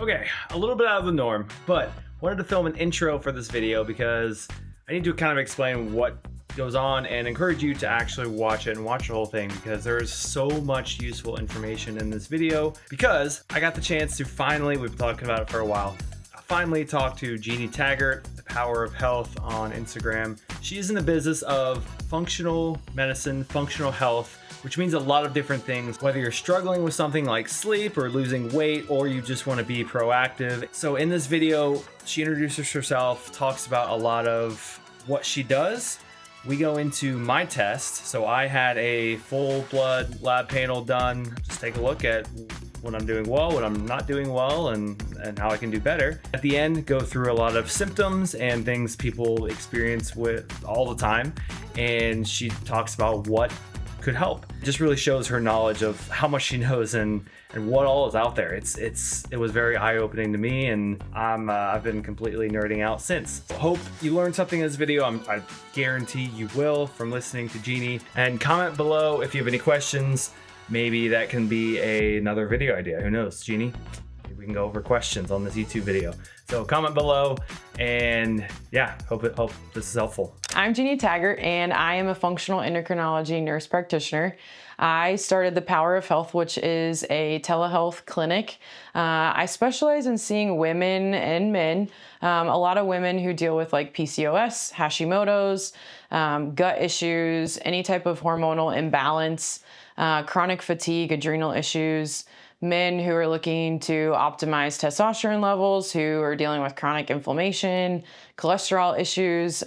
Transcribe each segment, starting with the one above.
Okay, a little bit out of the norm, but wanted to film an intro for this video because I need to kind of explain what goes on and encourage you to actually watch it and watch the whole thing because there's so much useful information in this video because I got the chance to finally, we've been talking about it for a while, finally talk to Jeanie Taggart, The Power of Health on Instagram. She is in the business of functional medicine, functional health, which means a lot of different things, whether you're struggling with something like sleep or losing weight, or you just want to be proactive. So in this video, she introduces herself, talks about a lot of what she does. We go into my test. So I had a full blood lab panel done. Just take a look at what I'm doing well, what I'm not doing well, and how I can do better. At the end, go through a lot of symptoms and things people experience with all the time. And she talks about what could help. It just really shows her knowledge of how much she knows and what all is out there. It was very eye-opening to me, and I've been completely nerding out since. So hope you learned something in this video. I guarantee you will from listening to Jeanie. And comment below if you have any questions. Maybe that can be another video idea. Who knows, Jeanie? Maybe we can go over questions on this YouTube video. So comment below, and yeah, hope this is helpful. I'm Jeanie Taggart, and I am a functional endocrinology nurse practitioner. I started The Power of Health, which is a telehealth clinic. I specialize in seeing women and men, a lot of women who deal with like PCOS, Hashimoto's, gut issues, any type of hormonal imbalance, chronic fatigue, adrenal issues, men who are looking to optimize testosterone levels, who are dealing with chronic inflammation, cholesterol issues,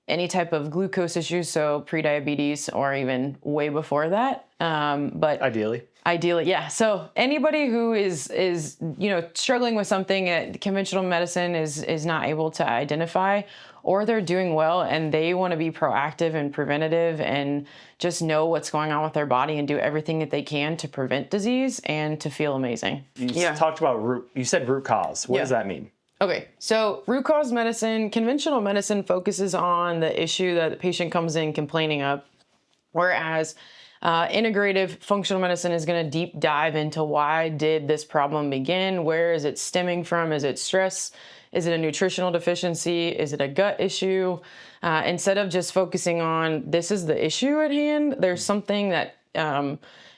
any type of glucose issues, so prediabetes or even way before that. But ideally, yeah. So anybody who is struggling with something that conventional medicine is not able to identify, or they're doing well and they want to be proactive and preventative and just know what's going on with their body and do everything that they can to prevent disease and to feel amazing. You talked about you said root cause. What does that mean? Okay, so root cause medicine, conventional medicine focuses on the issue that the patient comes in complaining of, whereas integrative functional medicine is going to deep dive into why did this problem begin? Where is it stemming from? Is it stress? Is it a nutritional deficiency? Is it a gut issue? Instead of just focusing on this is the issue at hand, there's something that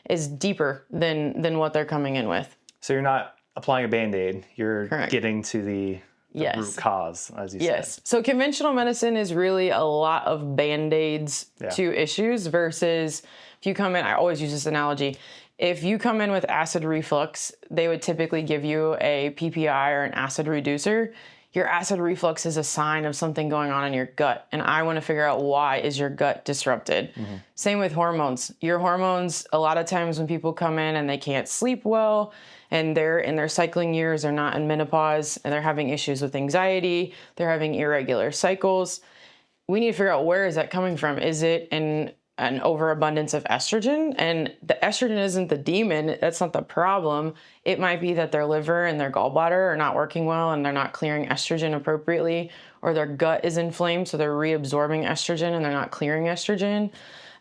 is deeper than what they're coming in with. So you're not applying a Band-Aid, you're getting to the root cause, as you said. So conventional medicine is really a lot of Band-Aids to issues versus if you come in, I always use this analogy, if you come in with acid reflux, they would typically give you a PPI or an acid reducer. Your acid reflux is a sign of something going on in your gut, and I want to figure out why is your gut disrupted. Mm-hmm. Same with hormones. Your hormones, a lot of times when people come in and they can't sleep well, and they're in their cycling years, they're not in menopause, and they're having issues with anxiety, they're having irregular cycles, we need to figure out where is that coming from. Is it an overabundance of estrogen? And the estrogen isn't the demon, that's not the problem. It might be that their liver and their gallbladder are not working well and they're not clearing estrogen appropriately, or their gut is inflamed, so they're reabsorbing estrogen and they're not clearing estrogen.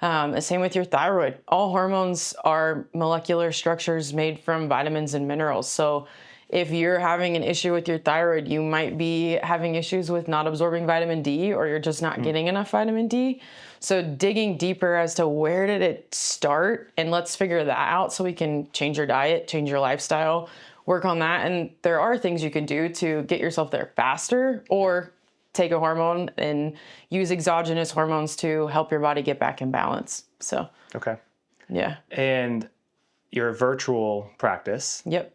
The same with your thyroid. All hormones are molecular structures made from vitamins and minerals. So if you're having an issue with your thyroid, you might be having issues with not absorbing vitamin D, or you're just not getting enough vitamin D. So digging deeper as to where did it start, and let's figure that out so we can change your diet, change your lifestyle, work on that. And there are things you can do to get yourself there faster, or take a hormone and use exogenous hormones to help your body get back in balance. So, yeah. And you're a virtual practice. Yep.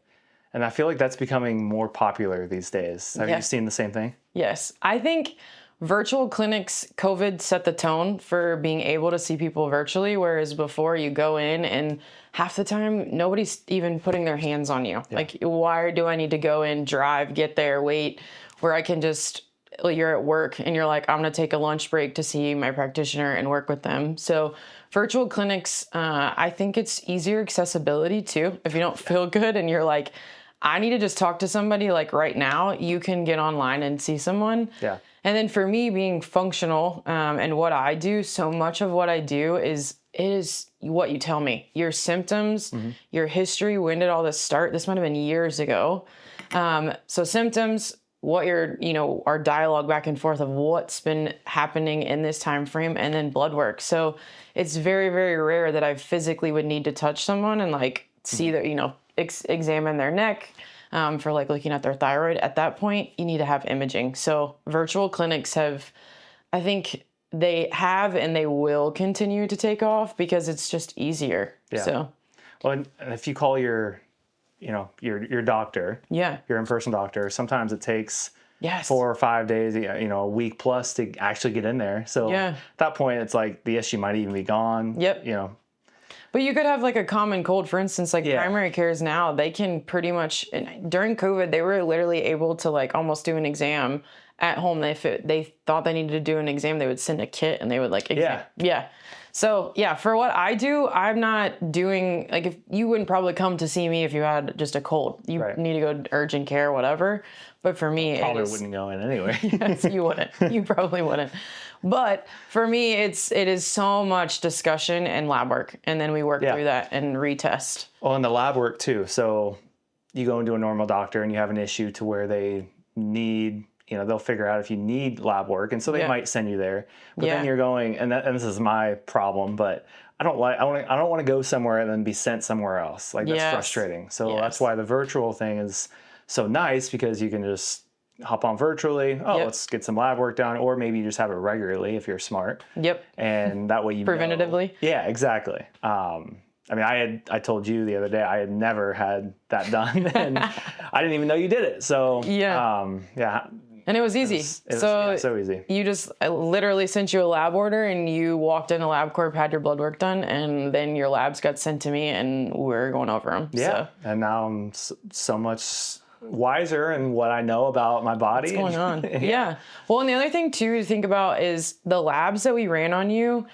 And I feel like that's becoming more popular these days. Have you seen the same thing? Yes. I think virtual clinics, COVID set the tone for being able to see people virtually, whereas before you go in and half the time nobody's even putting their hands on you. Yeah. Like, why do I need to go in, drive, get there, wait, where I can just, you're at work and you're like, I'm going to take a lunch break to see my practitioner and work with them. So virtual clinics, I think it's easier accessibility too. If you don't feel good and you're like, I need to just talk to somebody like right now, you can get online and see someone. Yeah. And then for me being functional and what I do, so much of what I do is what you tell me. Your symptoms, your history, when did all this start? This might have been years ago. So symptoms, what our dialogue back and forth of what's been happening in this time frame, and then blood work. So it's very, very rare that I physically would need to touch someone and like see that, examine their neck for like looking at their thyroid. At that point, you need to have imaging. So virtual clinics I think they have and they will continue to take off because it's just easier. Yeah. So, well, and if you call your doctor, your in-person doctor, sometimes it takes 4 or 5 days, a week plus to actually get in there. So at that point, it's like the issue might even be gone. Yep. But you could have like a common cold, for instance, like primary cares now, they can pretty much, during COVID, they were literally able to like almost do an exam at home. If they thought they needed to do an exam, they would send a kit and they would like exam. Yeah. So for what I do, I'm not doing, like, if you wouldn't probably come to see me if you had just a cold. You need to go to urgent care, whatever. But for me, probably wouldn't go in anyway. Yes, you wouldn't. You probably wouldn't. But for me, it is so much discussion and lab work, and then we work through that and retest. Well, and the lab work too. So you go into a normal doctor and you have an issue to where they need, they'll figure out if you need lab work, and so they might send you there. But then you're going, and this is my problem, but I don't want to go somewhere and then be sent somewhere else. Like that's frustrating. So that's why the virtual thing is so nice, because you can just hop on virtually. Let's get some lab work done, or maybe you just have it regularly if you're smart. And that way you preventatively. Yeah, exactly. I told you the other day I had never had that done, and I didn't even know you did it. So and it was easy. So easy. You just, I literally sent you a lab order, and you walked in a LabCorp, had your blood work done, and then your labs got sent to me, and we're going over them. Yeah, and now I'm so much wiser in what I know about my body. What's going on? Yeah. Well, and the other thing too to think about is the labs that we ran on you.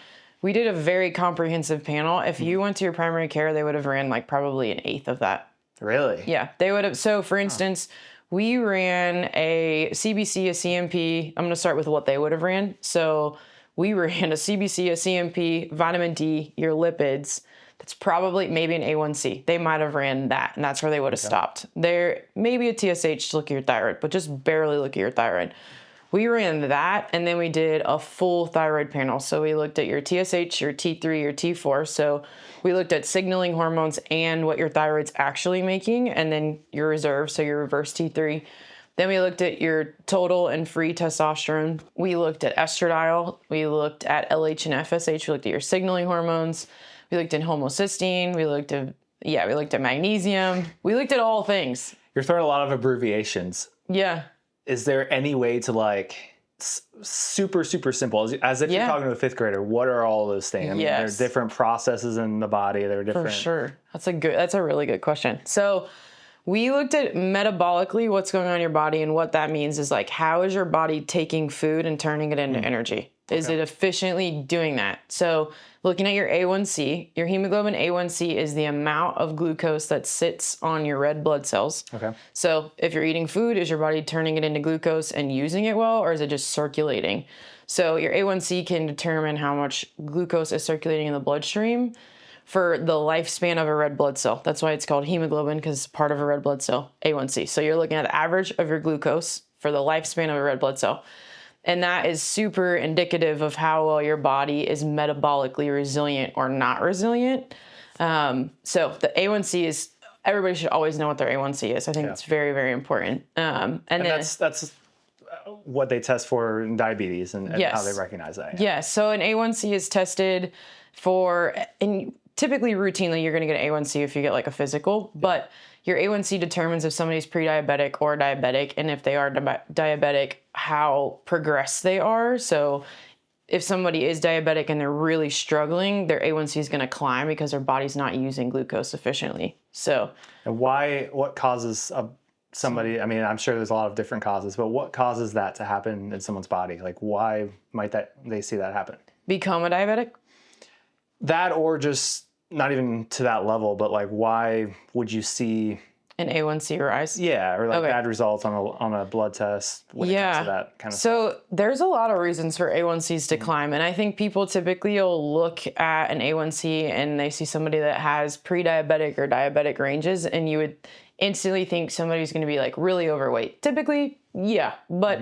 We did a very comprehensive panel. If you went to your primary care, they would have ran like probably an eighth of that. Really? Yeah, they would have. So for instance, we ran a CBC, a CMP. I'm going to start with what they would have ran. So we ran a CBC, a CMP, vitamin D, your lipids. That's probably maybe an A1C. They might have ran that, and that's where they would have stopped. There maybe a TSH to look at your thyroid, but just barely look at your thyroid. We ran that, and then we did a full thyroid panel. So we looked at your TSH, your T3, your T4. So we looked at signaling hormones and what your thyroid's actually making, and then your reserve, so your reverse T3. Then we looked at your total and free testosterone. We looked at estradiol. We looked at LH and FSH. We looked at your signaling hormones. We looked at homocysteine. We looked at magnesium. We looked at all things. You're throwing a lot of abbreviations. Yeah. Is there any way to like super, super simple, as if you're talking to a fifth grader, what are all those things? I mean, there's different processes in the body. They're different. For sure. That's a really good question. So we looked at metabolically what's going on in your body, and what that means is like, how is your body taking food and turning it into energy? Is it efficiently doing that? So looking at your A1C, your hemoglobin A1C is the amount of glucose that sits on your red blood cells. Okay. So if you're eating food, is your body turning it into glucose and using it well, or is it just circulating? So your A1C can determine how much glucose is circulating in the bloodstream for the lifespan of a red blood cell. That's why it's called hemoglobin, because it's part of a red blood cell, A1C. So you're looking at the average of your glucose for the lifespan of a red blood cell. And that is super indicative of how well your body is metabolically resilient or not resilient. So the A1C is, everybody should always know what their A1C is. I think it's very, very important. And then that's what they test for in diabetes, and how they recognize that. Yeah. So an A1C is tested for, and typically routinely you're going to get an A1C if you get like a physical, but your A1C determines if somebody's pre-diabetic or diabetic, and if they are diabetic, how progressed they are. So if somebody is diabetic and they're really struggling, their A1C is going to climb because their body's not using glucose efficiently. So, and what causes somebody, I mean, I'm sure there's a lot of different causes, but what causes that to happen in someone's body? Like, why might they see that happen? Become a diabetic? That, or just not even to that level, but like, why would you see an A1C rise? Yeah, or like Okay. bad results on a blood test when it comes to that kind of stuff. So there's a lot of reasons for A1Cs to climb. And I think people typically will look at an A1C and they see somebody that has pre-diabetic or diabetic ranges, and you would instantly think somebody's going to be like really overweight. Typically, yeah. But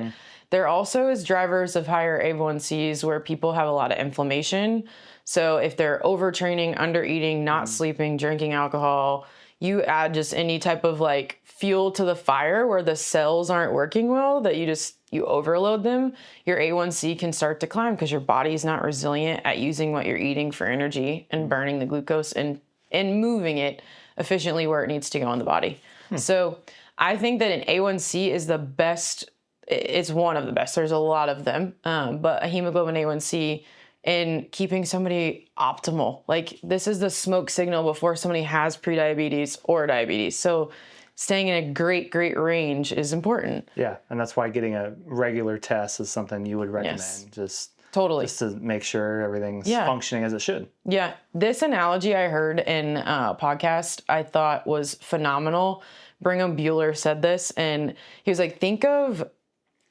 there also is drivers of higher A1Cs where people have a lot of inflammation. So if they're overtraining, undereating, not sleeping, drinking alcohol, you add just any type of like fuel to the fire where the cells aren't working well, that you overload them, your A1C can start to climb because your body is not resilient at using what you're eating for energy and burning the glucose and moving it efficiently where it needs to go in the body. So I think that an A1C is the best. It's one of the best. There's a lot of them, but a hemoglobin A1C and keeping somebody optimal. Like, this is the smoke signal before somebody has prediabetes or diabetes. So staying in a great range is important. Yeah, and that's why getting a regular test is something you would recommend. Yes. Totally. Just to make sure everything's functioning as it should. Yeah. This analogy I heard in a podcast I thought was phenomenal. Brigham Bueller said this, and he was like, think of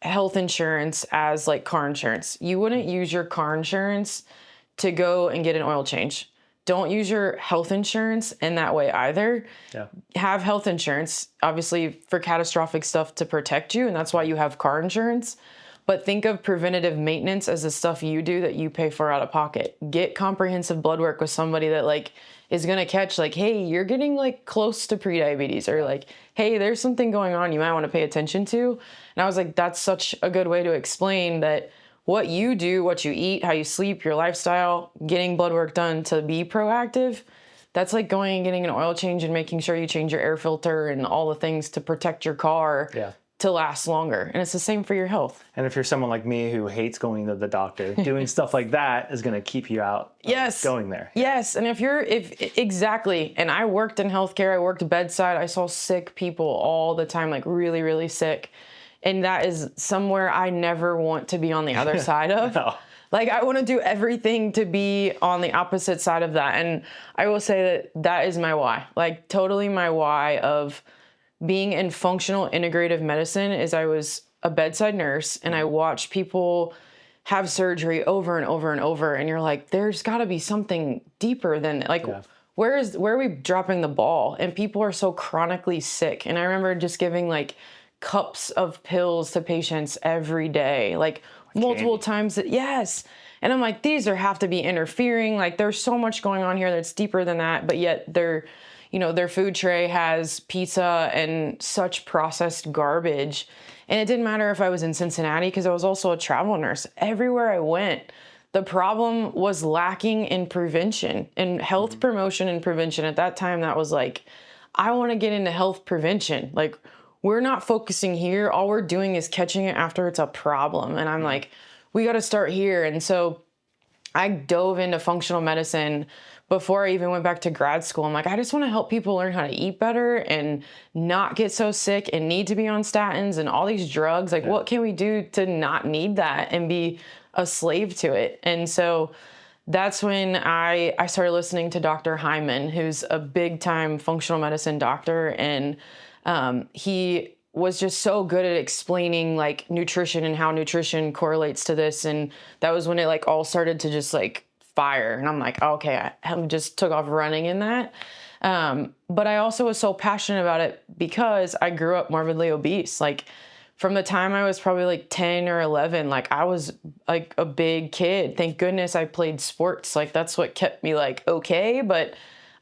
health insurance as like car insurance. You wouldn't use your car insurance to go and get an oil change. Don't use your health insurance in that way either. Yeah. Have health insurance, obviously, for catastrophic stuff to protect you, and that's why you have car insurance. But think of preventative maintenance as the stuff you do that you pay for out of pocket. Get comprehensive blood work with somebody that like is going to catch like, hey, you're getting like close to prediabetes, or like, hey, there's something going on you might want to pay attention to. And I was like, that's such a good way to explain that what you do, what you eat, how you sleep, your lifestyle, getting blood work done to be proactive. That's like going and getting an oil change and making sure you change your air filter and all the things to protect your car to last longer. And it's the same for your health. And if you're someone like me who hates going to the doctor, doing stuff like that is going to keep you out of going there. Yes. And exactly. And I worked in healthcare. I worked bedside. I saw sick people all the time, like really, really sick. And that is somewhere I never want to be on the other side of. No. Like, I want to do everything to be on the opposite side of that. And I will say that is my why. Like, totally my why of being in functional integrative medicine is I was a bedside nurse and I watched people have surgery over and over and over. And you're like, there's got to be something deeper than like, where are we dropping the ball? And people are so chronically sick. And I remember just giving like cups of pills to patients every day, like multiple times. Yes. And I'm like, these have to be interfering. Like, there's so much going on here that's deeper than that. But yet their food tray has pizza and such processed garbage. And it didn't matter if I was in Cincinnati, because I was also a travel nurse. Everywhere I went, the problem was lacking in prevention and health promotion and prevention. At that time, that was like, I want to get into health prevention. Like, we're not focusing here. All we're doing is catching it after it's a problem. And I'm like, we got to start here. And so I dove into functional medicine before I even went back to grad school. I'm like, I just want to help people learn how to eat better and not get so sick and need to be on statins and all these drugs. Like, what can we do to not need that and be a slave to it? And so that's when I started listening to Dr. Hyman, who's a big time functional medicine doctor. And he was just so good at explaining like nutrition and how nutrition correlates to this. And that was when it like all started to just like fire. And I'm like, okay, I just took off running in that. But I also was so passionate about it because I grew up morbidly obese. Like, from the time I was probably like 10 or 11, like I was like a big kid. Thank goodness I played sports. Like, that's what kept me like okay. But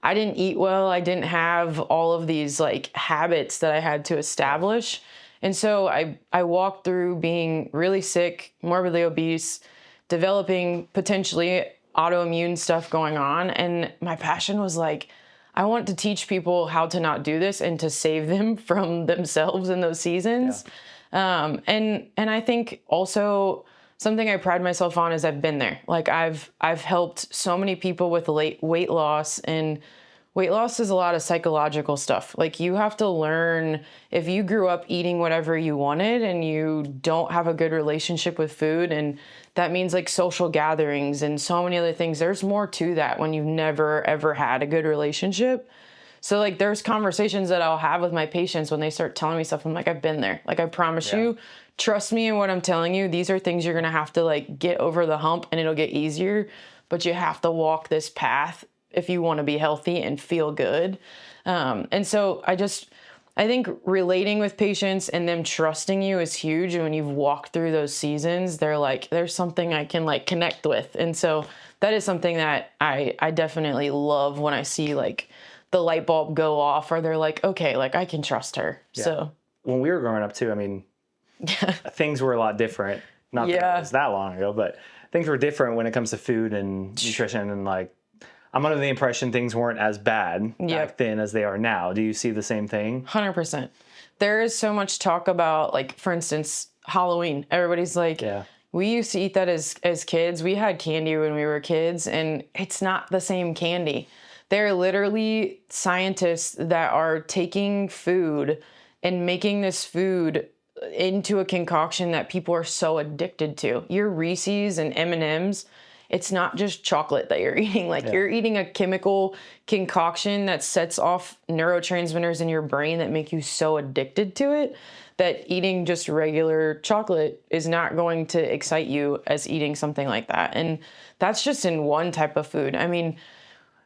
I didn't eat well. I didn't have all of these like habits that I had to establish. And so I walked through being really sick, morbidly obese, developing potentially autoimmune stuff going on. And my passion was like, I want to teach people how to not do this and to save them from themselves in those seasons. And I think also something I pride myself on is I've been there. Like, I've helped so many people with weight loss, and weight loss is a lot of psychological stuff. Like, you have to learn, if you grew up eating whatever you wanted and you don't have a good relationship with food, and that means like social gatherings and so many other things, there's more to that when you've never ever had a good relationship. So like there's conversations that I'll have with my patients when they start telling me stuff. I'm like, I've been there. Like, I promise you, trust me in what I'm telling you. These are things you're going to have to like get over the hump, and it'll get easier, but you have to walk this path if you want to be healthy and feel good. And so I think relating with patients and them trusting you is huge. And when you've walked through those seasons, they're like, there's something I can like connect with. And so that is something that I definitely love when I see like the light bulb go off, or they're like, okay, like I can trust her. Yeah. So when we were growing up too, I mean, things were a lot different. Not that it was that long ago, but things were different when it comes to food and nutrition, and like, I'm under the impression things weren't as bad back then as they are now. Do you see the same thing? 100%. There is so much talk about, like, for instance, Halloween. Everybody's like, we used to eat that as kids. We had candy when we were kids, and it's not the same candy. There are literally scientists that are taking food and making this food into a concoction that people are so addicted to. Your Reese's and M&M's, it's not just chocolate that you're eating. Like, you're eating a chemical concoction that sets off neurotransmitters in your brain that make you so addicted to it that eating just regular chocolate is not going to excite you as eating something like that. And that's just in one type of food. I mean,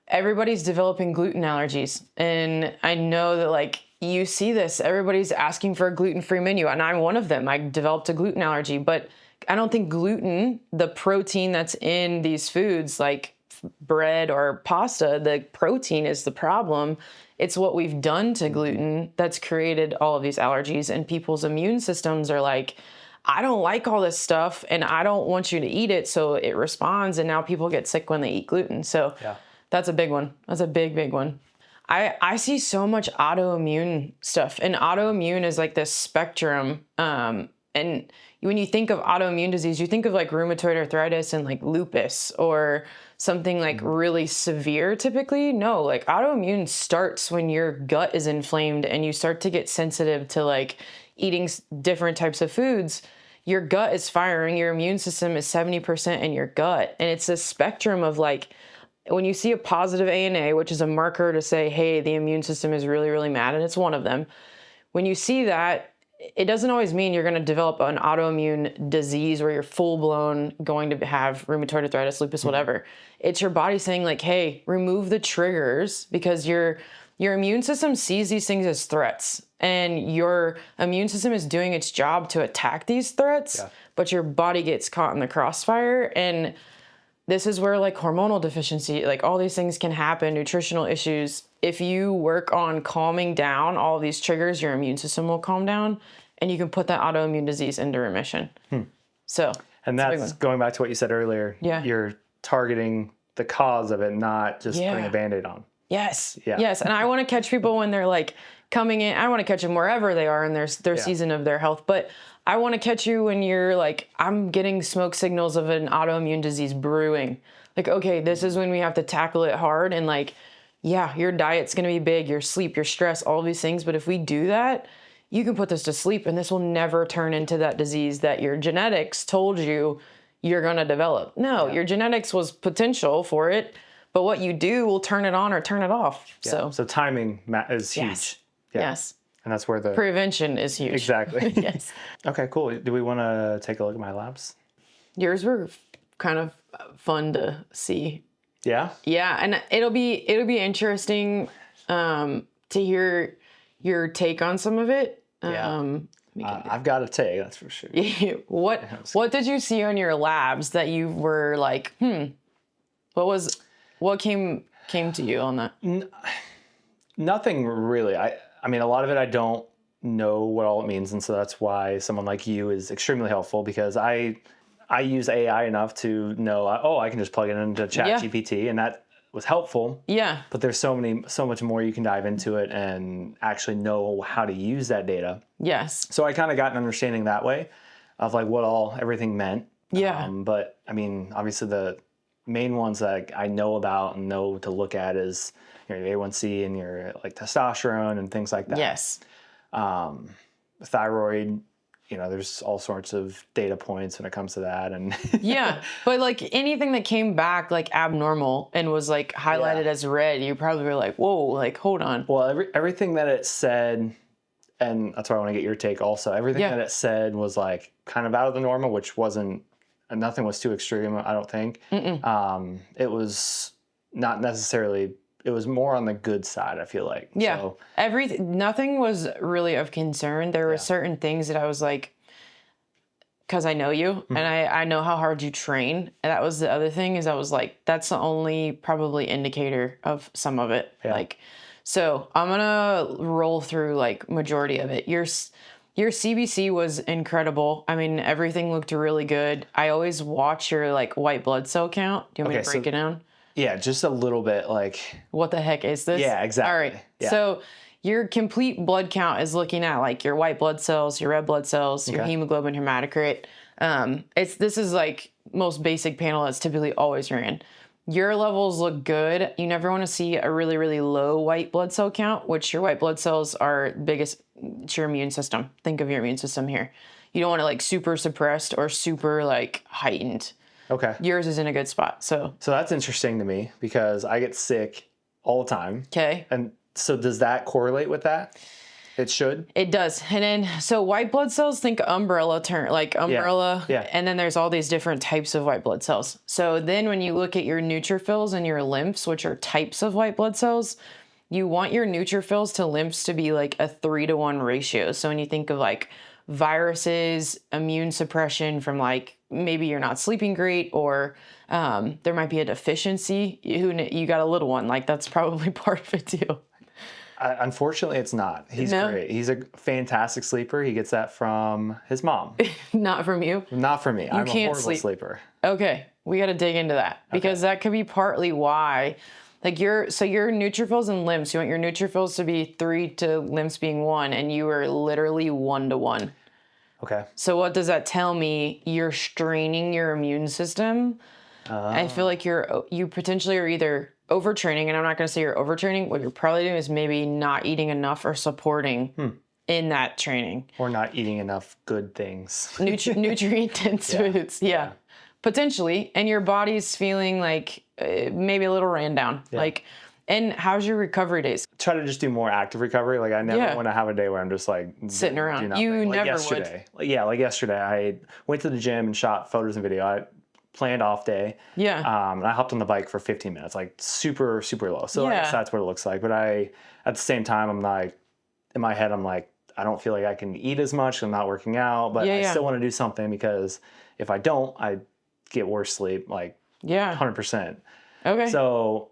everybody's developing gluten allergies. And I know that, like, you see this. Everybody's asking for a gluten-free menu, and I'm one of them. I developed a gluten allergy, but I don't think gluten, the protein that's in these foods like bread or pasta, the protein is the problem. It's what we've done to gluten that's created all of these allergies, and people's immune systems are like, I don't like all this stuff and I don't want you to eat it. So it responds, and now people get sick when they eat gluten. So that's a big one. That's a big, big one. I see so much autoimmune stuff, and autoimmune is like this spectrum. And when you think of autoimmune disease, you think of like rheumatoid arthritis and like lupus or something like really severe typically. No, like autoimmune starts when your gut is inflamed and you start to get sensitive to like eating different types of foods. Your gut is firing, your immune system is 70% in your gut. And it's a spectrum of like, when you see a positive ANA, which is a marker to say, hey, the immune system is really, really mad, and it's one of them. When you see that, it doesn't always mean you're going to develop an autoimmune disease where you're full-blown going to have rheumatoid arthritis, lupus, whatever. It's your body saying like, hey, remove the triggers, because your immune system sees these things as threats, and your immune system is doing its job to attack these threats, but your body gets caught in the crossfire. And this is where like hormonal deficiency, like all these things can happen, nutritional issues. If you work on calming down all of these triggers, your immune system will calm down, and you can put that autoimmune disease into remission. So, and that's going back to what you said earlier. You're targeting the cause of it, not just putting a Band-Aid on. Yes. And I want to catch people when they're like coming in. I want to catch them wherever they are in their season of their health. But I want to catch you when you're like, I'm getting smoke signals of an autoimmune disease brewing. Like, okay, this is when we have to tackle it hard. And like, your diet's going to be big, your sleep, your stress, all these things. But if we do that, you can put this to sleep, and this will never turn into that disease that your genetics told you you're going to develop. No, your genetics was potential for it, but what you do will turn it on or turn it off. So timing is huge. Yes. And that's where the prevention is huge. Exactly. Yes. Okay, cool. Do we want to take a look at my labs? Yours were kind of fun to see. Yeah? Yeah, and it'll be interesting to hear your take on some of it. I've got a take, that's for sure. What did you see on your labs that you were like, what came to you on that? Nothing really. I mean, a lot of it I don't know what all it means, and so that's why someone like you is extremely helpful, because I use AI enough to know, I can just plug it into ChatGPT, and that was helpful. Yeah. But there's so much more you can dive into it and actually know how to use that data. Yes. So I kind of got an understanding that way of like what everything meant. Yeah. But I mean, obviously the main ones that I know about and know to look at is your A1C and your like testosterone and things like that. Yes. Thyroid, there's all sorts of data points when it comes to that. And Yeah. But like anything that came back like abnormal and was like highlighted as red, you probably were like, whoa, like, hold on. Well, everything that it said, and that's why I want to get your take also, everything that it said was like kind of out of the normal, which wasn't, nothing was too extreme, I don't think. It was not necessarily, it was more on the good side, I feel like. Yeah. So, nothing was really of concern. There were certain things that I was like, because I know you and I know how hard you train. And that was the other thing, is I was like, that's the only probably indicator of some of it. Yeah. Like, so I'm going to roll through like majority of it. Your CBC was incredible. I mean, everything looked really good. I always watch your like white blood cell count. Do you want me to break it down? Yeah, just a little bit, like. What the heck is this? Yeah, exactly. All right. Yeah. So your complete blood count is looking at like your white blood cells, your red blood cells, your hemoglobin, hematocrit. This is like most basic panel that's typically always ran. Your levels look good. You never want to see a really, really low white blood cell count, which your white blood cells are biggest. It's your immune system. Think of your immune system here. You don't want it like super suppressed or super like heightened. Okay. Yours is in a good spot. So that's interesting to me because I get sick all the time. Okay. And so does that correlate with that? It should? It does. And then, so white blood cells, think umbrella term, like umbrella. Yeah. And then there's all these different types of white blood cells. So then when you look at your neutrophils and your lymphs, which are types of white blood cells, you want your neutrophils to lymphs to be like a 3-to-1 ratio. So when you think of like viruses, immune suppression from like, maybe you're not sleeping great, or there might be a deficiency. You got a little one, like that's probably part of it too. Unfortunately, it's not. He's great. He's a fantastic sleeper. He gets that from his mom. Not from you? Not from me. I'm a horrible sleep. sleeper. Okay, we got to dig into that because that could be partly why. Like your neutrophils and lymphs, you want your neutrophils to be 3 to lymphs being 1, and you are literally 1-to-1. Okay. So what does that tell me? You're straining your immune system. I feel like you potentially are either overtraining, and I'm not going to say you're overtraining. What you're probably doing is maybe not eating enough or supporting in that training. Or not eating enough good things. Nutrient-dense foods. Yeah. Potentially. And your body's feeling like maybe a little ran down. Yeah. Like, and how's your recovery days? Try to just do more active recovery. Like I never want to have a day where I'm just like sitting around. You like never yesterday. would. Like yesterday, I went to the gym and shot photos and video. I planned off day. Yeah. And I hopped on the bike for 15 minutes, like super, super low. So I guess that's what it looks like. But at the same time, I'm like, in my head, I'm like, I don't feel like I can eat as much. I'm not working out, but I still want to do something because if I don't, I get worse sleep, like 100%. Okay. So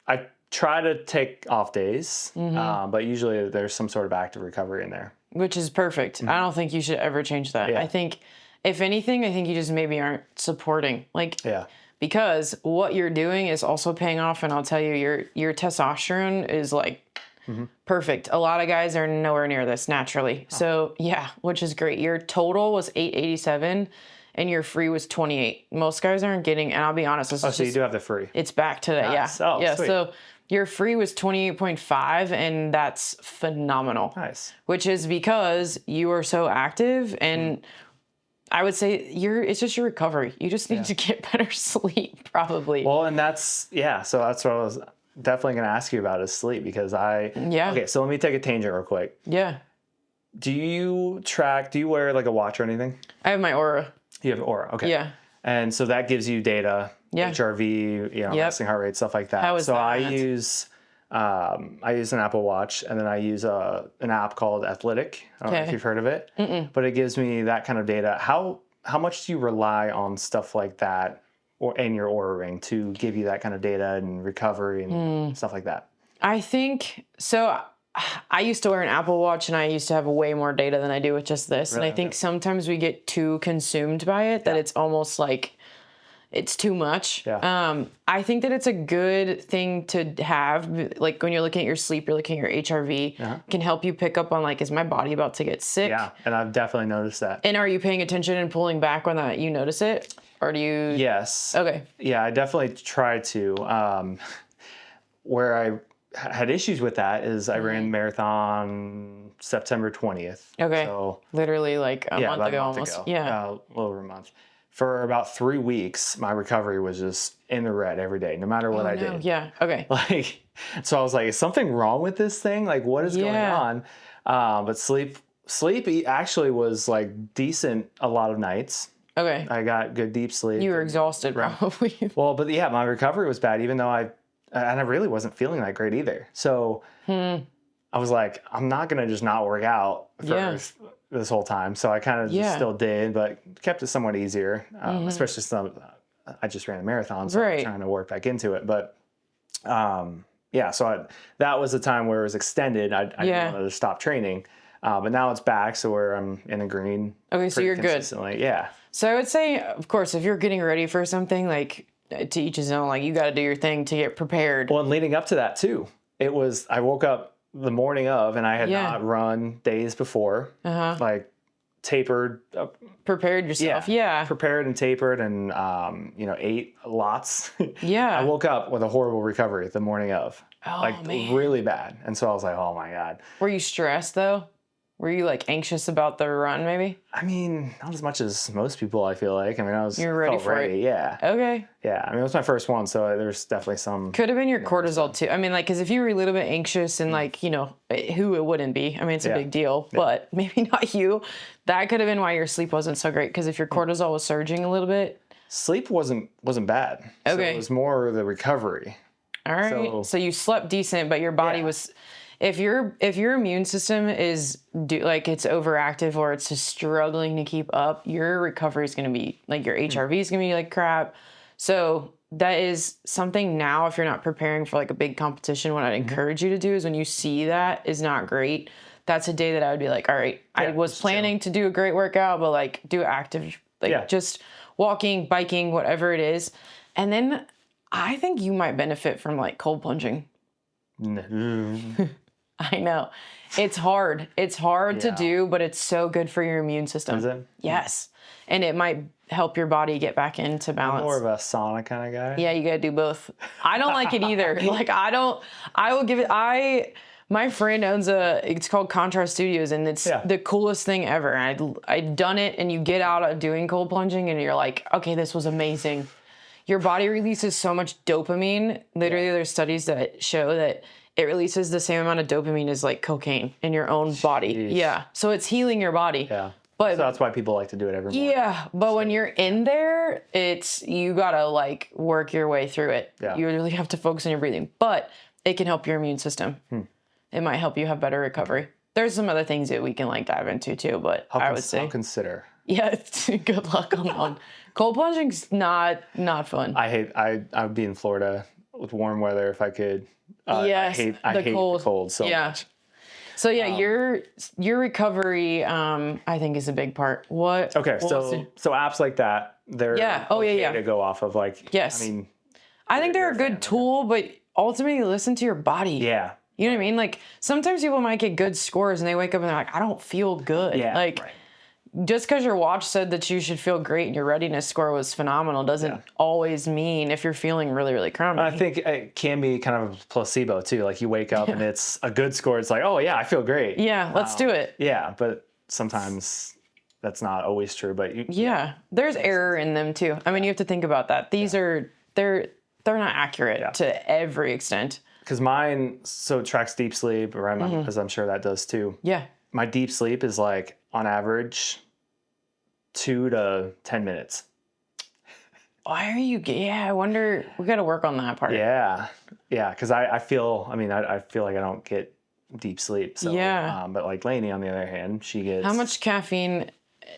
I try to take off days, but usually there's some sort of active recovery in there. Which is perfect. I don't think you should ever change that. Yeah. I think, if anything, I think you just maybe aren't supporting. Like, because what you're doing is also paying off, and I'll tell you, your testosterone is like perfect. A lot of guys are nowhere near this naturally. So which is great. Your total was 887 and your free was 28. Most guys aren't getting, and I'll be honest, this is so you do have the free. It's back to that. Nice. Yeah. Oh, sweet. So your free was 28.5, and that's phenomenal. Nice. Which is because you are so active, and I would say it's just your recovery. You just need to get better sleep, probably. Well, and so that's what I was definitely going to ask you about, is sleep, because okay, so let me take a tangent real quick. Yeah. Do you wear like a watch or anything? I have my Aura. You have Aura, okay. Yeah. And so that gives you data, HRV, resting heart rate, stuff like that. How is that? I use an Apple Watch, and then I use an app called Athletic. I don't know if you've heard of it, but it gives me that kind of data. How much do you rely on stuff like that, in your Aura ring, to give you that kind of data and recovery and stuff like that? I think so. I used to wear an Apple Watch, and I used to have way more data than I do with just this. Really? And I think sometimes we get too consumed by it that it's almost like it's too much. Yeah. I think that it's a good thing to have. Like when you're looking at your sleep, you're looking at your HRV, can help you pick up on like, is my body about to get sick? Yeah, and I've definitely noticed that. And are you paying attention and pulling back when you notice it? Or do you? Yes. Okay. Yeah, I definitely try to. Where had issues with that is I ran marathon September 20th. Okay. So literally like a month about ago a month almost. ago. Yeah. A little over a month. For about 3 weeks, my recovery was just in the red every day, no matter what I did. Yeah. Okay. Like, so I was like, is something wrong with this thing? Like, what is going on? But sleep actually was like decent a lot of nights. Okay. I got good deep sleep. You were exhausted probably. Well, but yeah, my recovery was bad, even though I really wasn't feeling that great either. So I was like, I'm not going to just not work out for this whole time. So I kind of just still did, but kept it somewhat easier, especially I just ran a marathon, so I'm trying to work back into it. But so that was the time where it was extended. I didn't want to stop training. But now it's back, so where I'm in the green. Okay, so you're good. Yeah. So I would say, of course, if you're getting ready for something, like to each his own, like you got to do your thing to get prepared. Well, and leading up to that too, I woke up the morning of, and I had not run days before, like tapered. Prepared yourself, prepared and tapered, and ate lots. Yeah. I woke up with a horrible recovery the morning of, really bad, and so I was like, oh my God. Were you stressed though? Were you like anxious about the run maybe? I mean, not as much as most people, I feel like. I mean, you were ready for it. Yeah. Okay. Yeah. I mean, it was my first one, so there's definitely some. Could have been your cortisol too. I mean, like, because if you were a little bit anxious and like, who it wouldn't be? I mean, it's a big deal, but maybe not you. That could have been why your sleep wasn't so great. Because if your cortisol was surging a little bit. Sleep wasn't bad. Okay. So it was more the recovery. All right. So you slept decent, but your body was. If your immune system is it's overactive or it's just struggling to keep up, your recovery is going to be like your HRV is going to be like crap. So that is something now. If you're not preparing for like a big competition, what I'd encourage you to do is when you see that is not great, that's a day that I would be like, all right, I was planning to do a great workout, but like do active, just walking, biking, whatever it is, and then I think you might benefit from like cold plunging. I know. It's hard. It's hard to do, but it's so good for your immune system. Is it? Yes. And it might help your body get back into balance. I'm more of a sauna kind of guy. Yeah, you got to do both. I don't like it either. My friend owns it's called Contrast Studios, and it's the coolest thing ever. And I'd done it, and you get out of doing cold plunging, and you're like, okay, this was amazing. Your body releases so much dopamine. Literally, there's studies that show that it releases the same amount of dopamine as like cocaine in your own body. Jeez. Yeah. So it's healing your body. Yeah. But so that's why people like to do it every morning. Yeah. But when you're in there, you gotta like work your way through it. Yeah. You really have to focus on your breathing. But it can help your immune system. It might help you have better recovery. There's some other things that we can like dive into too, but I would say I'll consider. Yeah, good luck on that one. Cold plunging's not fun. I'd be in Florida with warm weather if I could. Yes, I hate the cold so much. So your recovery, I think, is a big part. Okay, so apps like that, they're to go off of. Like, yes, I mean, I think they're a good tool, but ultimately listen to your body. Yeah, you know what I mean. Like sometimes people might get good scores and they wake up and they're like, I don't feel good. Yeah, like. Right. Just because your watch said that you should feel great and your readiness score was phenomenal doesn't always mean if you're feeling really, really crummy. I think it can be kind of a placebo too. Like you wake up and it's a good score. It's like, oh yeah, I feel great. Yeah, let's do it. Yeah, but sometimes that's not always true. But there's error in them too. I mean, you have to think about that. These are they're not accurate to every extent. Because mine tracks deep sleep, right? As I'm sure that does too. Yeah. My deep sleep is like on average 2 to 10 minutes. Why are you? Yeah, I wonder. We got to work on that part. Yeah, because I feel. I mean, I feel like I don't get deep sleep. So, but like Lainey, on the other hand, she gets. How much caffeine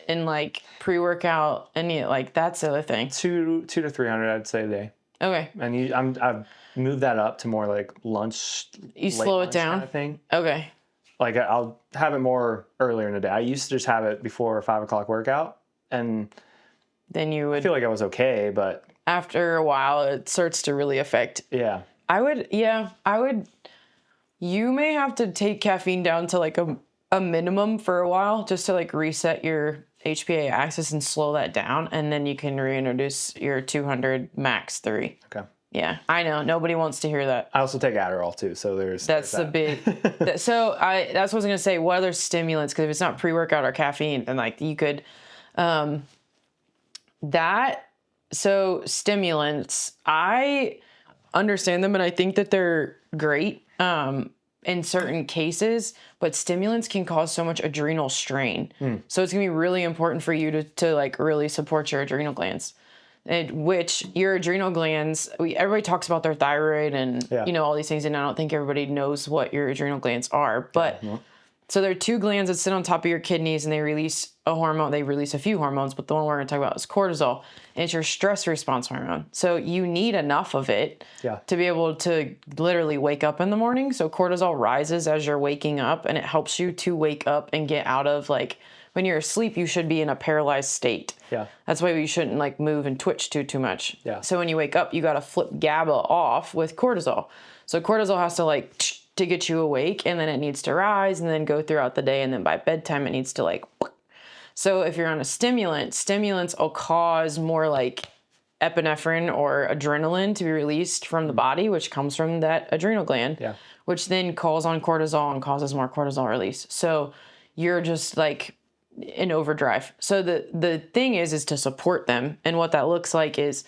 in like pre-workout? That's the other thing. 200 to 300, I'd say a day. Okay. And I've moved that up to more like lunch. You slow it down. Kind of thing. Okay. Like I'll have it more earlier in the day. I used to just have it before a 5 o'clock workout, and then you would I feel like I was okay, but after a while it starts to really affect. Yeah. I would. You may have to take caffeine down to like a minimum for a while just to like reset your HPA axis and slow that down, and then you can reintroduce your 200 max 3. Okay. Yeah, I know. Nobody wants to hear that. I also take Adderall too, so That's the big. That's what I was gonna say. What other stimulants? Because if it's not pre-workout or caffeine, then like you could, So stimulants, I understand them and I think that they're great in certain cases, but stimulants can cause so much adrenal strain. So it's gonna be really important for you to like really support your adrenal glands. Which your adrenal glands, everybody talks about their thyroid and all these things, and I don't think everybody knows what your adrenal glands are. But so there are two glands that sit on top of your kidneys, and they release a hormone. They release a few hormones, but the one we're going to talk about is cortisol, and it's your stress response hormone. So you need enough of it to be able to literally wake up in the morning. So cortisol rises as you're waking up, and it helps you to wake up and get out of like. When you're asleep, you should be in a paralyzed state. Yeah. That's why you shouldn't like move and twitch too much. Yeah. So when you wake up, you got to flip GABA off with cortisol. So cortisol has to like to get you awake, and then it needs to rise and then go throughout the day, and then by bedtime it needs to like. So if you're on a stimulant, stimulants will cause more like epinephrine or adrenaline to be released from the body, which comes from that adrenal gland, which then calls on cortisol and causes more cortisol release. So you're just like in overdrive. So the thing is to support them. And what that looks like is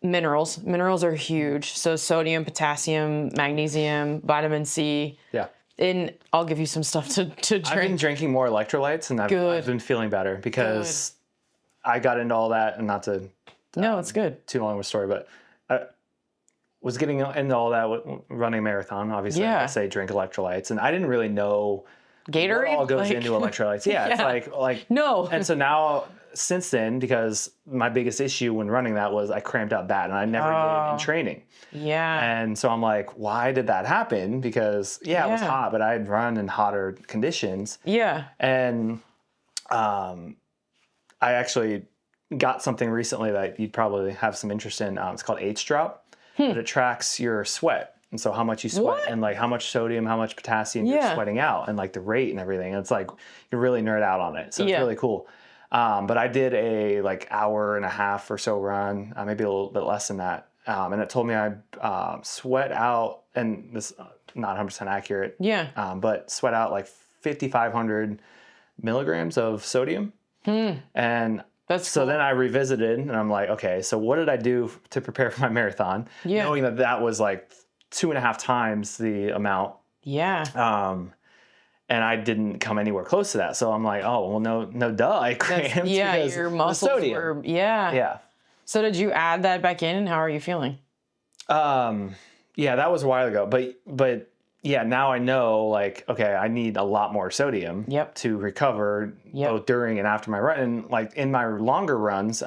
minerals. Minerals are huge. So sodium, potassium, magnesium, vitamin C. Yeah. And I'll give you some stuff to drink. I've been drinking more electrolytes, and I've been feeling better because I got into all that, and not to no, it's good. Too long of a story, but I was getting into all that with running a marathon. Obviously, I say drink electrolytes, and I didn't really know Gatorade what all goes into electrolytes. Yeah, it's like no. And so now, since then, because my biggest issue when running that was I cramped up bad, and I never did in training. Yeah. And so I'm like, why did that happen? Because it was hot, but I had run in hotter conditions. Yeah. And I actually got something recently that you'd probably have some interest in. It's called H-Drop. But it tracks your sweat. And so how much you sweat and like how much sodium, how much potassium you're sweating out, and like the rate and everything. And it's like you really nerd out on it. So it's really cool. But I did a like hour and a half or so run, maybe a little bit less than that. And it told me I sweat out, and this not 100% accurate. Yeah. But sweat out like 5,500 milligrams of sodium. And so then I revisited, and I'm like, okay, so what did I do to prepare for my marathon? Knowing that was like 2.5 times the amount. Yeah. And I didn't come anywhere close to that. So I'm like, oh, well, no duh, I cramped. Your muscles were, Yeah. So did you add that back in, and how are you feeling? Yeah, that was a while ago. But yeah, now I know, like, okay, I need a lot more sodium to recover both during and after my run. And like in my longer runs,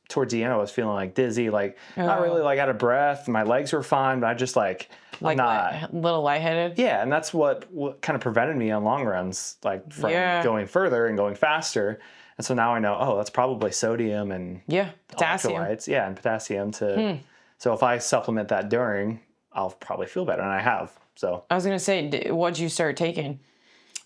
towards the end, I was feeling like dizzy, like not really like out of breath. My legs were fine, but I just like not a little lightheaded. Yeah, and that's what kind of prevented me on long runs, like from going further and going faster. And so now I know, oh, that's probably sodium and potassium. And potassium So if I supplement that during, I'll probably feel better, and I have. So I was gonna say, what'd you start taking?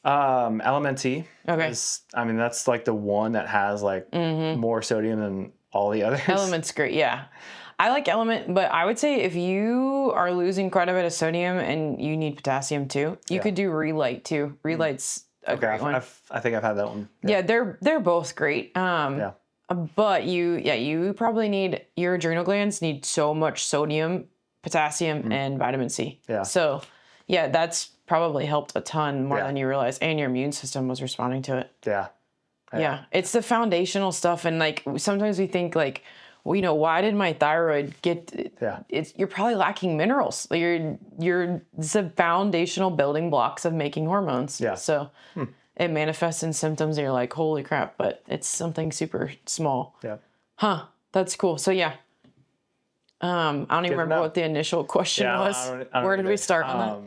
LMNT. Okay. That's like the one that has like more sodium than all the others. Element's great, yeah. I like Element, but I would say if you are losing quite a bit of sodium and you need potassium too, you could do Relight too. Relight's a great one. I think I've had that one. Yeah, they're both great. But you probably need, your adrenal glands need so much sodium, potassium, and vitamin C. Yeah. So yeah, that's probably helped a ton more than you realize, and your immune system was responding to it. Yeah, it's the foundational stuff, and like sometimes we think like, well, why did my thyroid get? You're probably lacking minerals. Like it's the foundational building blocks of making hormones. Yeah. So it manifests in symptoms, and you're like, holy crap! But it's something super small. Yeah. Huh. That's cool. So yeah. I don't even remember what the initial question was. Where did we start on that?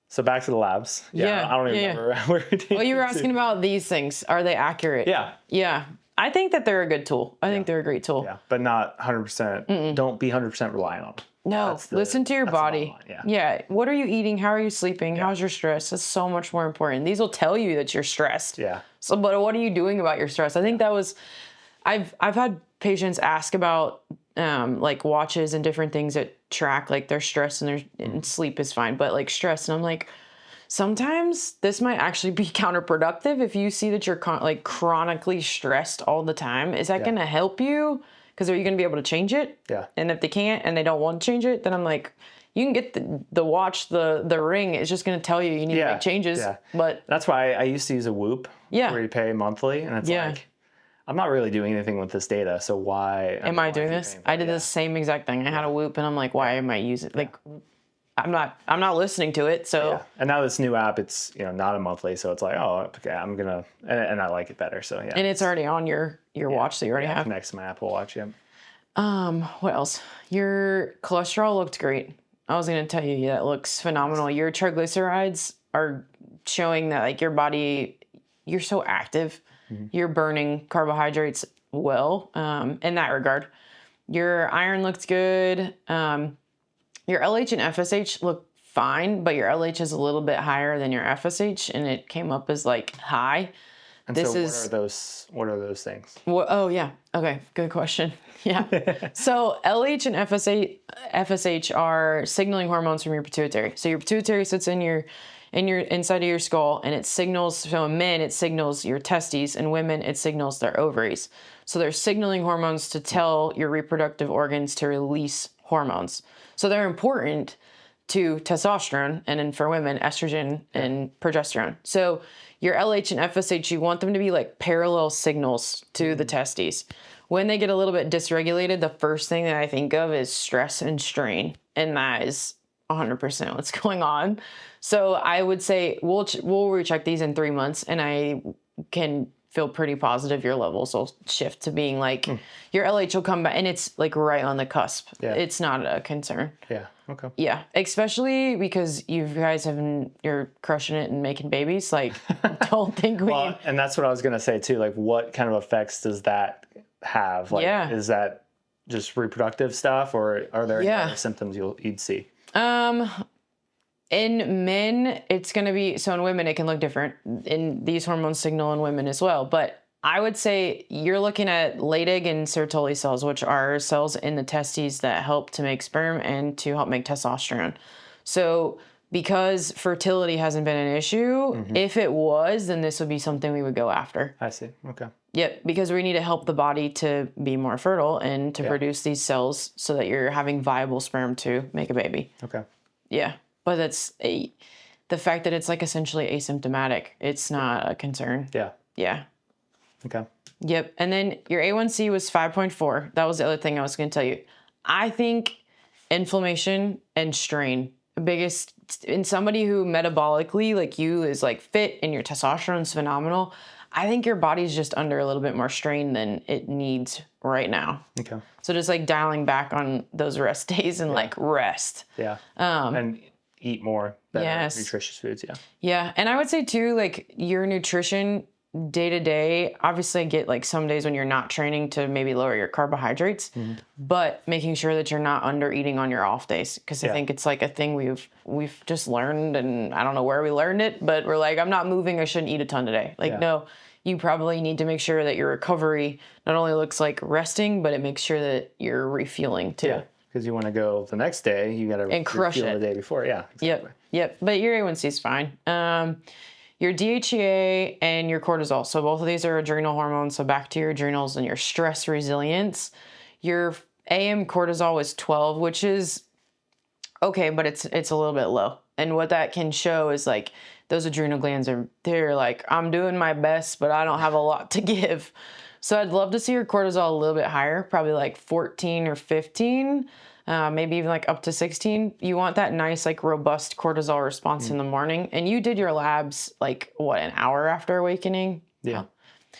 So back to the labs. I don't even remember where we did. Well, you were asking about these things. Are they accurate? Yeah. Yeah. I think that they're a good tool. I think they're a great tool. Yeah, but not 100%. Don't be 100% reliant on them. No, listen to your body. Yeah. What are you eating? How are you sleeping? How's your stress? That's so much more important. These will tell you that you're stressed. Yeah. But what are you doing about your stress? I think that was, I've had patients ask about like watches and different things that track like their stress and and sleep is fine, but like stress. And I'm like, sometimes this might actually be counterproductive if you see that you're like chronically stressed all the time. Is that going to help you? Because are you going to be able to change it? Yeah. And if they can't and they don't want to change it, then I'm like, you can get the watch, the ring. It's just going to tell you need to make changes. Yeah. But that's why I used to use a Whoop. Where you pay monthly, and it's like, I'm not really doing anything with this data, so why am I doing this? I did the same exact thing. I had a Whoop, and I'm like, why am I using it? Like, I'm not listening to it. So and now this new app, it's not a monthly, so it's like, oh, okay, I'm gonna, and I like it better. So and it's already on your watch that you already have. Connects to my Apple Watch. What else? Your cholesterol looked great. I was gonna tell you, it looks phenomenal. Your triglycerides are showing that like your body, you're so active. You're burning carbohydrates well, in that regard. Your iron looked good. Your LH and FSH look fine, but your LH is a little bit higher than your FSH, and it came up as like high. And what are those things? Well, oh yeah. Okay. Good question. Yeah. So LH and FSH are signaling hormones from your pituitary. So your pituitary sits in your inside of your skull, and it signals. So in men, it signals your testes, and women, it signals their ovaries. So they're signaling hormones to tell your reproductive organs to release hormones. So they're important to testosterone, and then for women, estrogen and progesterone. So your LH and FSH, you want them to be like parallel signals to the testes. When they get a little bit dysregulated, the first thing that I think of is stress and strain, and that is 100% what's going on. So I would say we'll recheck these in 3 months, and I can feel pretty positive your levels will shift to being like your LH will come back, and it's like right on the cusp. Yeah. It's not a concern. Yeah. Okay. Yeah. Especially because you guys you're crushing it and making babies. Like, don't think and that's what I was going to say too. Like, what kind of effects does that have? Like, is that just reproductive stuff, or are there any other symptoms you'd see? In men, it's going to be, so in women, it can look different. In these hormones signal in women as well. But I would say you're looking at Leydig and Sertoli cells, which are cells in the testes that help to make sperm and to help make testosterone. So because fertility hasn't been an issue, if it was, then this would be something we would go after. I see. Okay. Yep, because we need to help the body to be more fertile and to produce these cells so that you're having viable sperm to make a baby. Okay. Yeah. But the fact that it's like essentially asymptomatic, it's not a concern. Yeah. Yeah. Okay. Yep. And then your A1C was 5.4. That was the other thing I was going to tell you. I think inflammation and strain, biggest in somebody who metabolically like you is like fit and your testosterone's phenomenal. I think your body's just under a little bit more strain than it needs right now. Okay. So just like dialing back on those rest days and like rest. Yeah. And eat more better nutritious foods. Yeah. Yeah. And I would say too, like your nutrition day to day, obviously I get like some days when you're not training to maybe lower your carbohydrates, but making sure that you're not under eating on your off days. Cause I think it's like a thing we've just learned, and I don't know where we learned it, but we're like, I'm not moving, I shouldn't eat a ton today. Like, no, you probably need to make sure that your recovery not only looks like resting, but it makes sure that you're refueling too. Yeah. Because you want to go the next day, you got to refuel the day before. Yeah, exactly. Yep. But your A1C is fine. Your DHEA and your cortisol. So both of these are adrenal hormones. So back to your adrenals and your stress resilience. Your AM cortisol was 12, which is okay, but it's a little bit low. And what that can show is like those adrenal glands they're like, I'm doing my best, but I don't have a lot to give. So I'd love to see your cortisol a little bit higher, probably like 14 or 15, maybe even like up to 16. You want that nice, like robust cortisol response in the morning. And you did your labs like what, an hour after awakening? Yeah.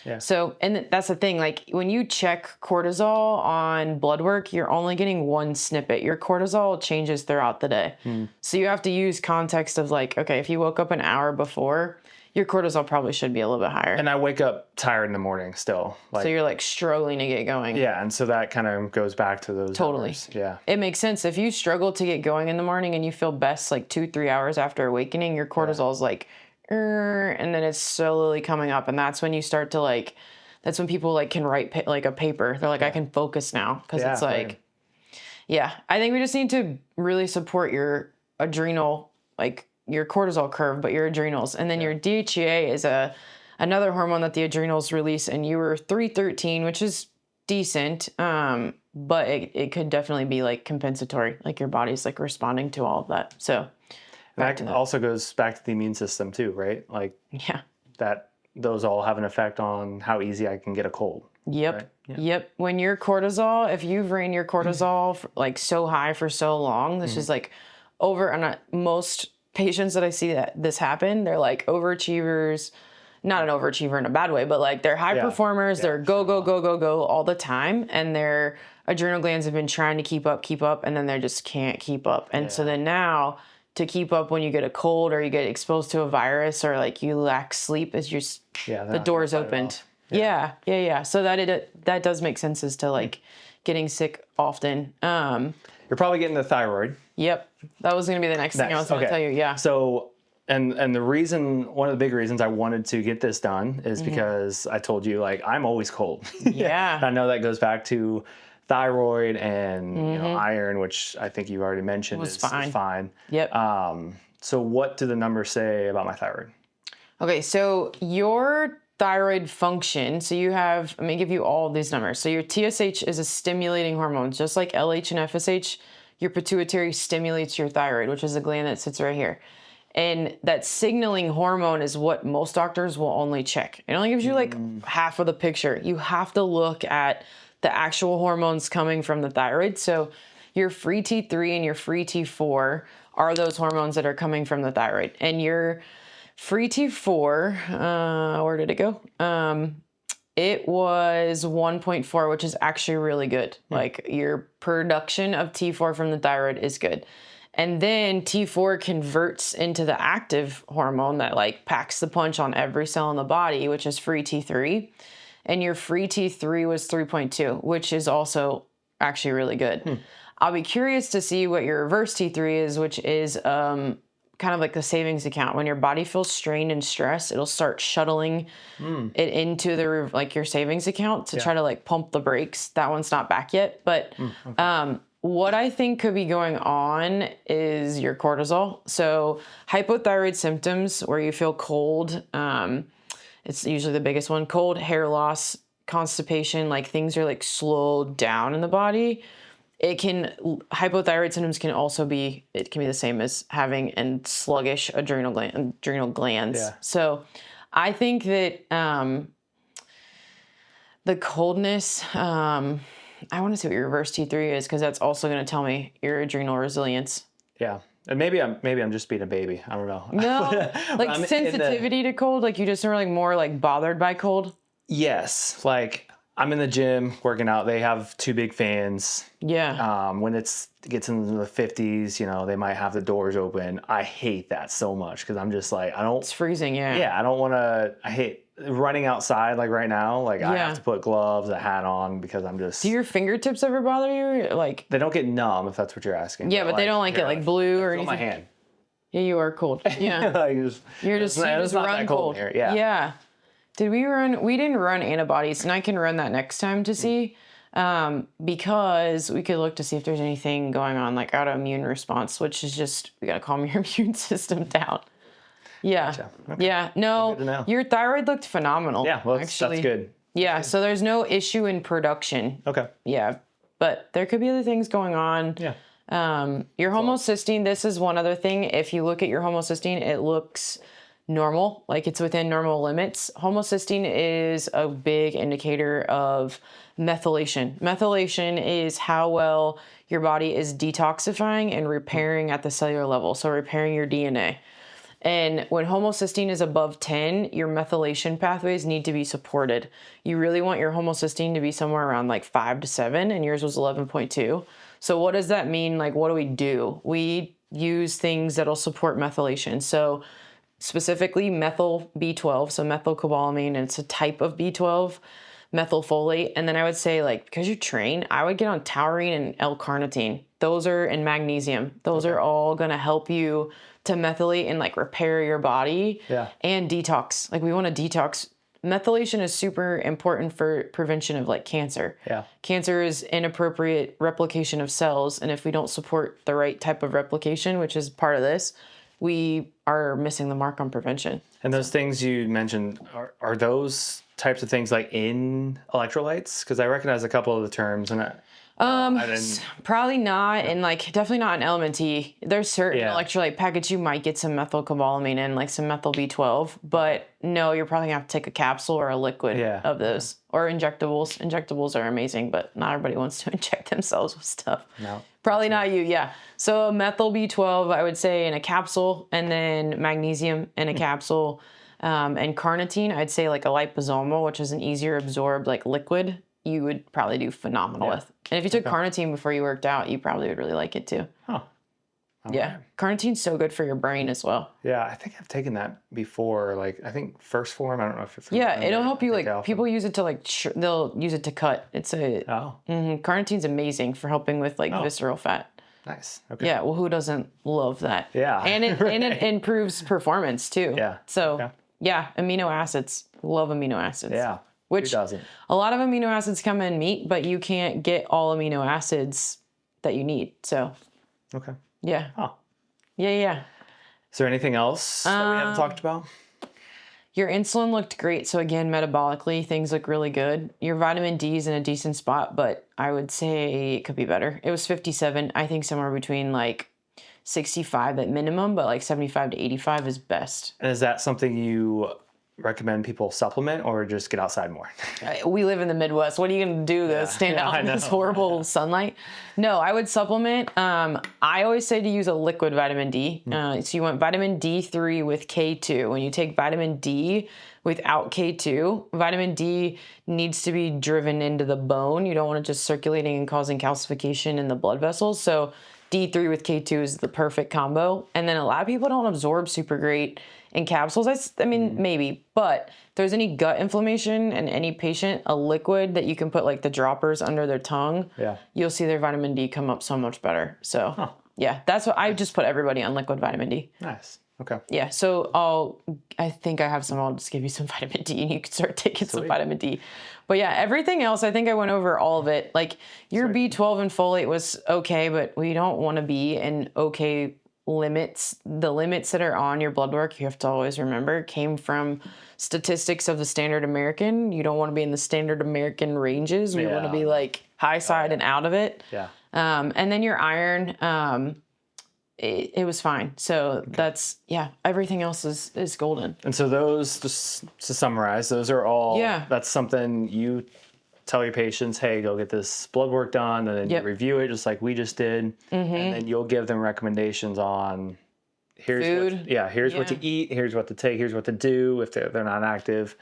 Yeah. So, and that's the thing, like when you check cortisol on blood work, you're only getting one snippet. Your cortisol changes throughout the day. So you have to use context of like, okay, if you woke up an hour before, your cortisol probably should be a little bit higher. And I wake up tired in the morning still. So you're like struggling to get going. Yeah, and so that kind of goes back to those numbers. Yeah. It makes sense. If you struggle to get going in the morning and you feel best like 2-3 hours after awakening, your cortisol is like, and then it's slowly coming up. And that's when you start to like, that's when people like can write like a paper. They're like, I can focus now. Because it's like, Yeah. I think we just need to really support your adrenal, like your cortisol curve, but your adrenals. And then your DHEA is another hormone that the adrenals release, and you were 313, which is decent. But it could definitely be like compensatory, like your body's like responding to all of that. So and that also goes back to the immune system too, right? Like that those all have an effect on how easy I can get a cold. Yep. Right? Yeah. Yep. When your cortisol, if you've ran your cortisol like so high for so long, this is like and most patients that I see that this happen, they're like overachievers, not an overachiever in a bad way, but like they're high performers. They're go all the time. And their adrenal glands have been trying to keep up. And then they just can't keep up. And so then now to keep up when you get a cold or you get exposed to a virus or like you lack sleep, is just the door's opened. Yeah. So that does make sense as to like getting sick often. You're probably getting the thyroid. Yep. That was going to be the next thing I was going to tell you. Yeah. So, and the reason, one of the big reasons I wanted to get this done is because I told you, like, I'm always cold. Yeah. I know that goes back to thyroid and you know, iron, which I think you've already mentioned is fine. Yep. So what do the numbers say about my thyroid? Okay. So your thyroid function, so you have, let me give you all of these numbers. So your TSH is a stimulating hormone, just like LH and FSH. Your pituitary stimulates your thyroid, which is a gland that sits right here. And that signaling hormone is what most doctors will only check. It only gives you like half of the picture. You have to look at the actual hormones coming from the thyroid. So your free T3 and your free T4 are those hormones that are coming from the thyroid. And your free T4, where did it go? It was 1.4, which is actually really good. Like your production of T4 from the thyroid is good. And then T4 converts into the active hormone that like packs the punch on every cell in the body, which is free T3. And your free T3 was 3.2, which is also actually really good. I'll be curious to see what your reverse T3 is, which is kind of like the savings account. When your body feels strained and stressed, it'll start shuttling it into the like your savings account to try to like pump the brakes. That one's not back yet, but what I think could be going on is your cortisol. So hypothyroid symptoms where you feel cold, it's usually the biggest one. Cold, hair loss, constipation, like things are like slowed down in the body. Hypothyroid symptoms can also be, it can be the same as having and sluggish adrenal glands. Yeah. So I think that the coldness, I want to see what your reverse T3 is because that's also going to tell me your adrenal resilience. Yeah. And maybe I'm just being a baby. I don't know. No, like sensitivity to cold, like you just are like more like bothered by cold. Yes. Like I'm in the gym working out. They have 2 big fans. Yeah. When it gets into the 50s, you know, they might have the doors open. I hate that so much because I'm just like, It's freezing, yeah. Yeah, I don't want to, I hate running outside like right now. Like I have to put gloves, a hat on because I'm just... Do your fingertips ever bother you? Like they don't get numb if that's what you're asking. Yeah, but they don't like get like blue or anything. My hand. Yeah, you are cold. Yeah. Like you just run cold. Here. Yeah. Yeah. We didn't run antibodies, and I can run that next time to see, because we could look to see if there's anything going on, like autoimmune response, which is just, we got to calm your immune system down. Yeah. Gotcha. Okay. Yeah. No, your thyroid looked phenomenal. Yeah. Well, actually. That's good. Yeah. So there's no issue in production. Okay. Yeah. But there could be other things going on. Yeah. Your homocysteine, this is one other thing. If you look at your homocysteine, it looks normal, like it's within normal limits. Homocysteine is a big indicator of methylation. Methylation is how well your body is detoxifying and repairing at the cellular level, so repairing your DNA. And when homocysteine is above 10, your methylation pathways need to be supported. You really want your homocysteine to be somewhere around like 5 to 7, and yours was 11.2. So what does that mean? Like, what do? We use things that'll support methylation. So specifically methyl B12, so methylcobalamin, and it's a type of B12, methylfolate. And then I would say, like, because you train, I would get on taurine and L-carnitine. Those are, and magnesium. Those are all going to help you to methylate and like repair your body and detox. Like we want to detox methylation is super important for prevention of like cancer. Yeah. Cancer is inappropriate replication of cells. And if we don't support the right type of replication, which is part of this, we are missing the mark on prevention. And those things you mentioned, are those types of things like in electrolytes? Because I recognize a couple of the terms, and I didn't. Probably not, and like definitely not in LMNT. There's certain Yeah. electrolyte packets you might get some methylcobalamin in, like some methyl B12, but no, you're probably gonna have to take a capsule or a liquid of those, or injectables. Injectables are amazing, but not everybody wants to inject themselves with stuff. No. Probably not you, yeah. So methyl B12, I would say in a capsule, and then magnesium in a capsule, and carnitine, I'd say like a liposomal, which is an easier absorbed like liquid, you would probably do phenomenal with. And if you took carnitine before you worked out, you probably would really like it too. Huh. Yeah. Carnitine's so good for your brain as well. Yeah, I think I've taken that before. Like, I think first form. I don't know if it's. Yeah, it'll help you. Like, people use it to like, they'll use it to cut. It's a. Carnitine's amazing for helping with like visceral fat. Nice. Okay. Yeah. Well, who doesn't love that? Yeah. And it improves performance too. Yeah. So yeah, amino acids. Love amino acids. Yeah. Which who doesn't? A lot of amino acids come in meat, but you can't get all amino acids that you need. So. Okay. Yeah. Oh. Yeah. Is there anything else that we haven't talked about? Your insulin looked great. So again, metabolically, things look really good. Your vitamin D is in a decent spot, but I would say it could be better. It was 57. I think somewhere between like 65 at minimum, but like 75 to 85 is best. And is that something you recommend people supplement or just get outside more? We live in the Midwest. What are you going to do to stand out in this horrible sunlight? No, I would supplement. I always say to use a liquid vitamin D. So you want vitamin D3 with K2. When you take vitamin D without K2, vitamin D needs to be driven into the bone. You don't want it just circulating and causing calcification in the blood vessels. So D3 with K2 is the perfect combo. And then a lot of people don't absorb super great in capsules. I mean, maybe, but if there's any gut inflammation in any patient, a liquid that you can put like the droppers under their tongue, you'll see their vitamin D come up so much better. So yeah, that's what I just put everybody on liquid vitamin D. Nice. Okay. Yeah. So I think I have some, I'll just give you some vitamin D and you can start taking some vitamin D. But yeah, everything else, I think I went over all of it. Like your B12 and folate was okay, but we don't want to be in okay limits. The limits that are on your blood work, you have to always remember, came from statistics of the standard American. You don't want to be in the standard American ranges. We want to be like high side and out of it. Yeah. And then your iron, it was fine. So that's, everything else is golden. And so those, just to summarize, those are all, that's something you tell your patients, hey, go get this blood work done, and then you review it just like we just did, and then you'll give them recommendations on here's what to eat, here's what to take, here's what to do if they're not active,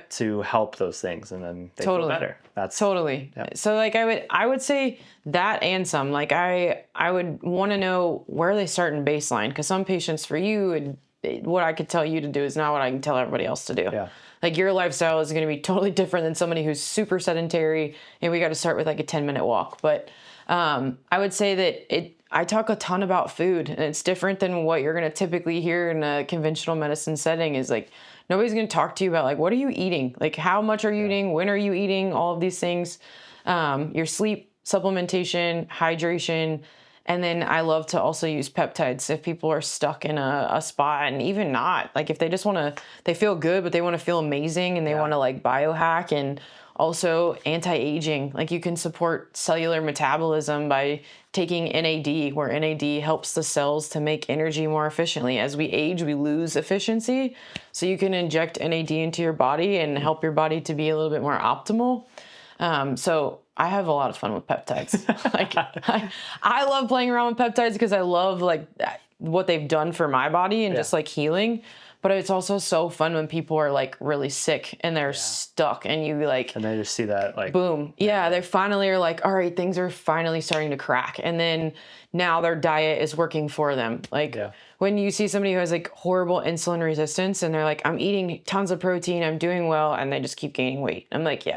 to help those things, and then they feel better. That's totally. So like I would say that and some, like I would want to know where they start in baseline, because some patients for you, what I could tell you to do is not what I can tell everybody else to do. Yeah. Like your lifestyle is going to be totally different than somebody who's super sedentary, and we got to start with like a 10-minute walk. But I would say that I talk a ton about food, and it's different than what you're going to typically hear in a conventional medicine setting. Is like nobody's going to talk to you about like, what are you eating? Like how much are you eating? When are you eating? All of these things. Your sleep, supplementation, hydration. And then I love to also use peptides if people are stuck in a spot, and even not. Like if they just want to, they feel good, but they want to feel amazing, and they want to like biohack, and also anti-aging. Like you can support cellular metabolism by taking NAD, where NAD helps the cells to make energy more efficiently. As we age, we lose efficiency. So you can inject NAD into your body and help your body to be a little bit more optimal. So I have a lot of fun with peptides. Like I love playing around with peptides because I love like what they've done for my body and just like healing. But it's also so fun when people are like really sick and they're stuck, and you like, and they just see that like boom. Yeah. They finally are like, all right, things are finally starting to crack. And then now their diet is working for them. Like when you see somebody who has like horrible insulin resistance and they're like, I'm eating tons of protein, I'm doing well, and they just keep gaining weight. I'm like,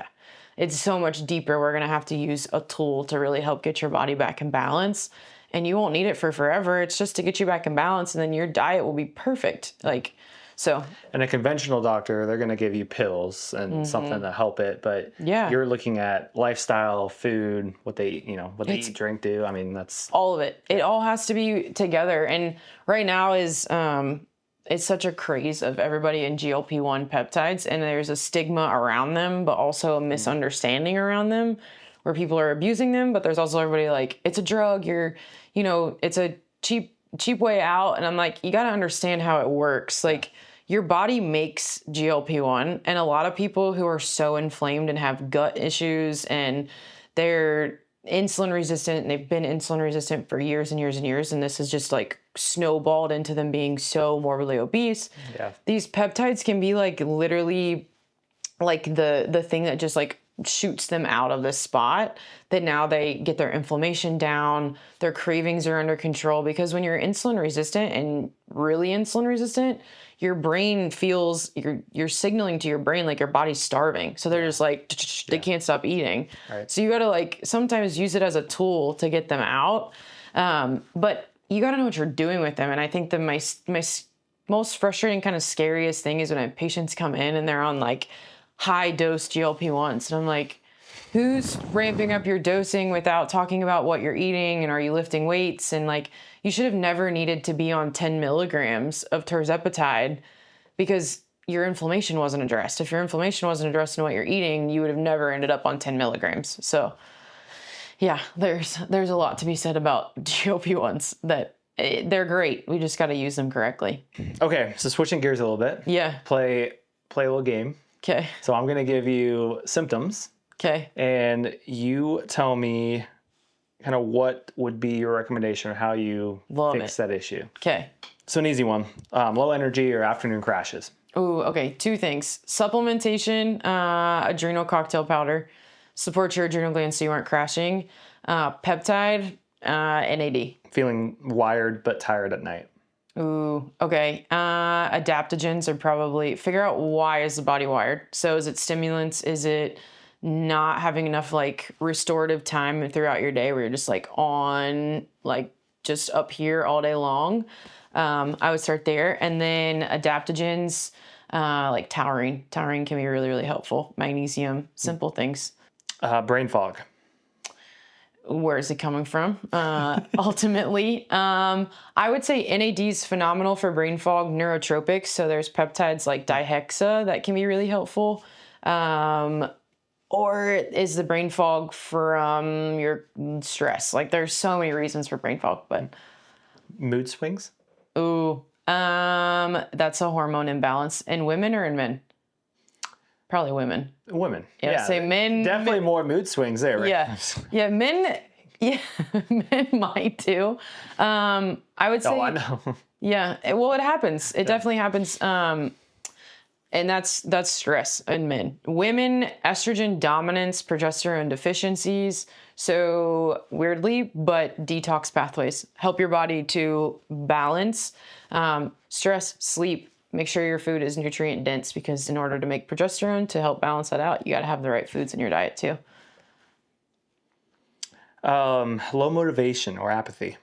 it's so much deeper. We're going to have to use a tool to really help get your body back in balance. And you won't need it for forever. It's just to get you back in balance, and then your diet will be perfect. Like, So, and a conventional doctor, they're going to give you pills and something to help it. But you're looking at lifestyle, food, what they eat, drink, do. I mean, that's all of it. It all has to be together. And right now is, it's such a craze of everybody in GLP-1 peptides, and there's a stigma around them, but also a misunderstanding around them where people are abusing them. But there's also everybody like, it's a drug, it's a cheap way out. And I'm like, you got to understand how it works. Like, your body makes GLP-1, and a lot of people who are so inflamed and have gut issues and they're insulin resistant, and they've been insulin resistant for years and years and years, and this has just like snowballed into them being so morbidly obese. Yeah. These peptides can be like literally like the thing that just like shoots them out of this spot, that now they get their inflammation down, their cravings are under control. Because when you're insulin resistant and really insulin resistant, your brain feels, you're signaling to your brain like your body's starving. So they're just like, they can't stop eating. Right. So you got to like sometimes use it as a tool to get them out. But you got to know what you're doing with them. And I think that my most frustrating, kind of scariest thing is when I have patients come in and they're on like high dose GLP-1s. And I'm like, who's ramping up your dosing without talking about what you're eating? And are you lifting weights? And like, you should have never needed to be on 10 milligrams of tirzepatide because your inflammation wasn't addressed. If your inflammation wasn't addressed in what you're eating, you would have never ended up on 10 milligrams. So yeah, there's a lot to be said about GLP-1s that they're great. We just got to use them correctly. Okay. So switching gears a little bit. Yeah. Play a little game. Okay. So I'm going to give you symptoms. Okay. And you tell me kind of what would be your recommendation or how you fix that issue. Okay. So an easy one, low energy or afternoon crashes. Ooh, okay. 2 things. Supplementation, adrenal cocktail powder, support your adrenal glands so you aren't crashing. Peptide, NAD. Feeling wired but tired at night. Ooh, okay. Adaptogens are probably, figure out why is the body wired. So is it stimulants? Is it not having enough like restorative time throughout your day where you're just like on, like just up here all day long? I would start there. And then adaptogens, like taurine. Taurine can be really, really helpful. Magnesium, simple things. Brain fog. Where is it coming from? Ultimately, I would say NAD is phenomenal for brain fog, neurotropics. So there's peptides like dihexa that can be really helpful. Or is the brain fog from your stress? Like there's so many reasons for brain fog, but mood swings. Ooh, that's a hormone imbalance in women or in men? Probably women. Women. Yeah. Say men. Definitely more mood swings there, right? Yeah. Yeah. Men. Yeah. Men might too. I would say. Oh, I know. Yeah. Well, it happens. It definitely happens. And that's stress in men. Women, estrogen dominance, progesterone deficiencies. So weirdly, but detox pathways help your body to balance stress, sleep. Make sure your food is nutrient dense, because in order to make progesterone to help balance that out, you got to have the right foods in your diet too. Low motivation or apathy.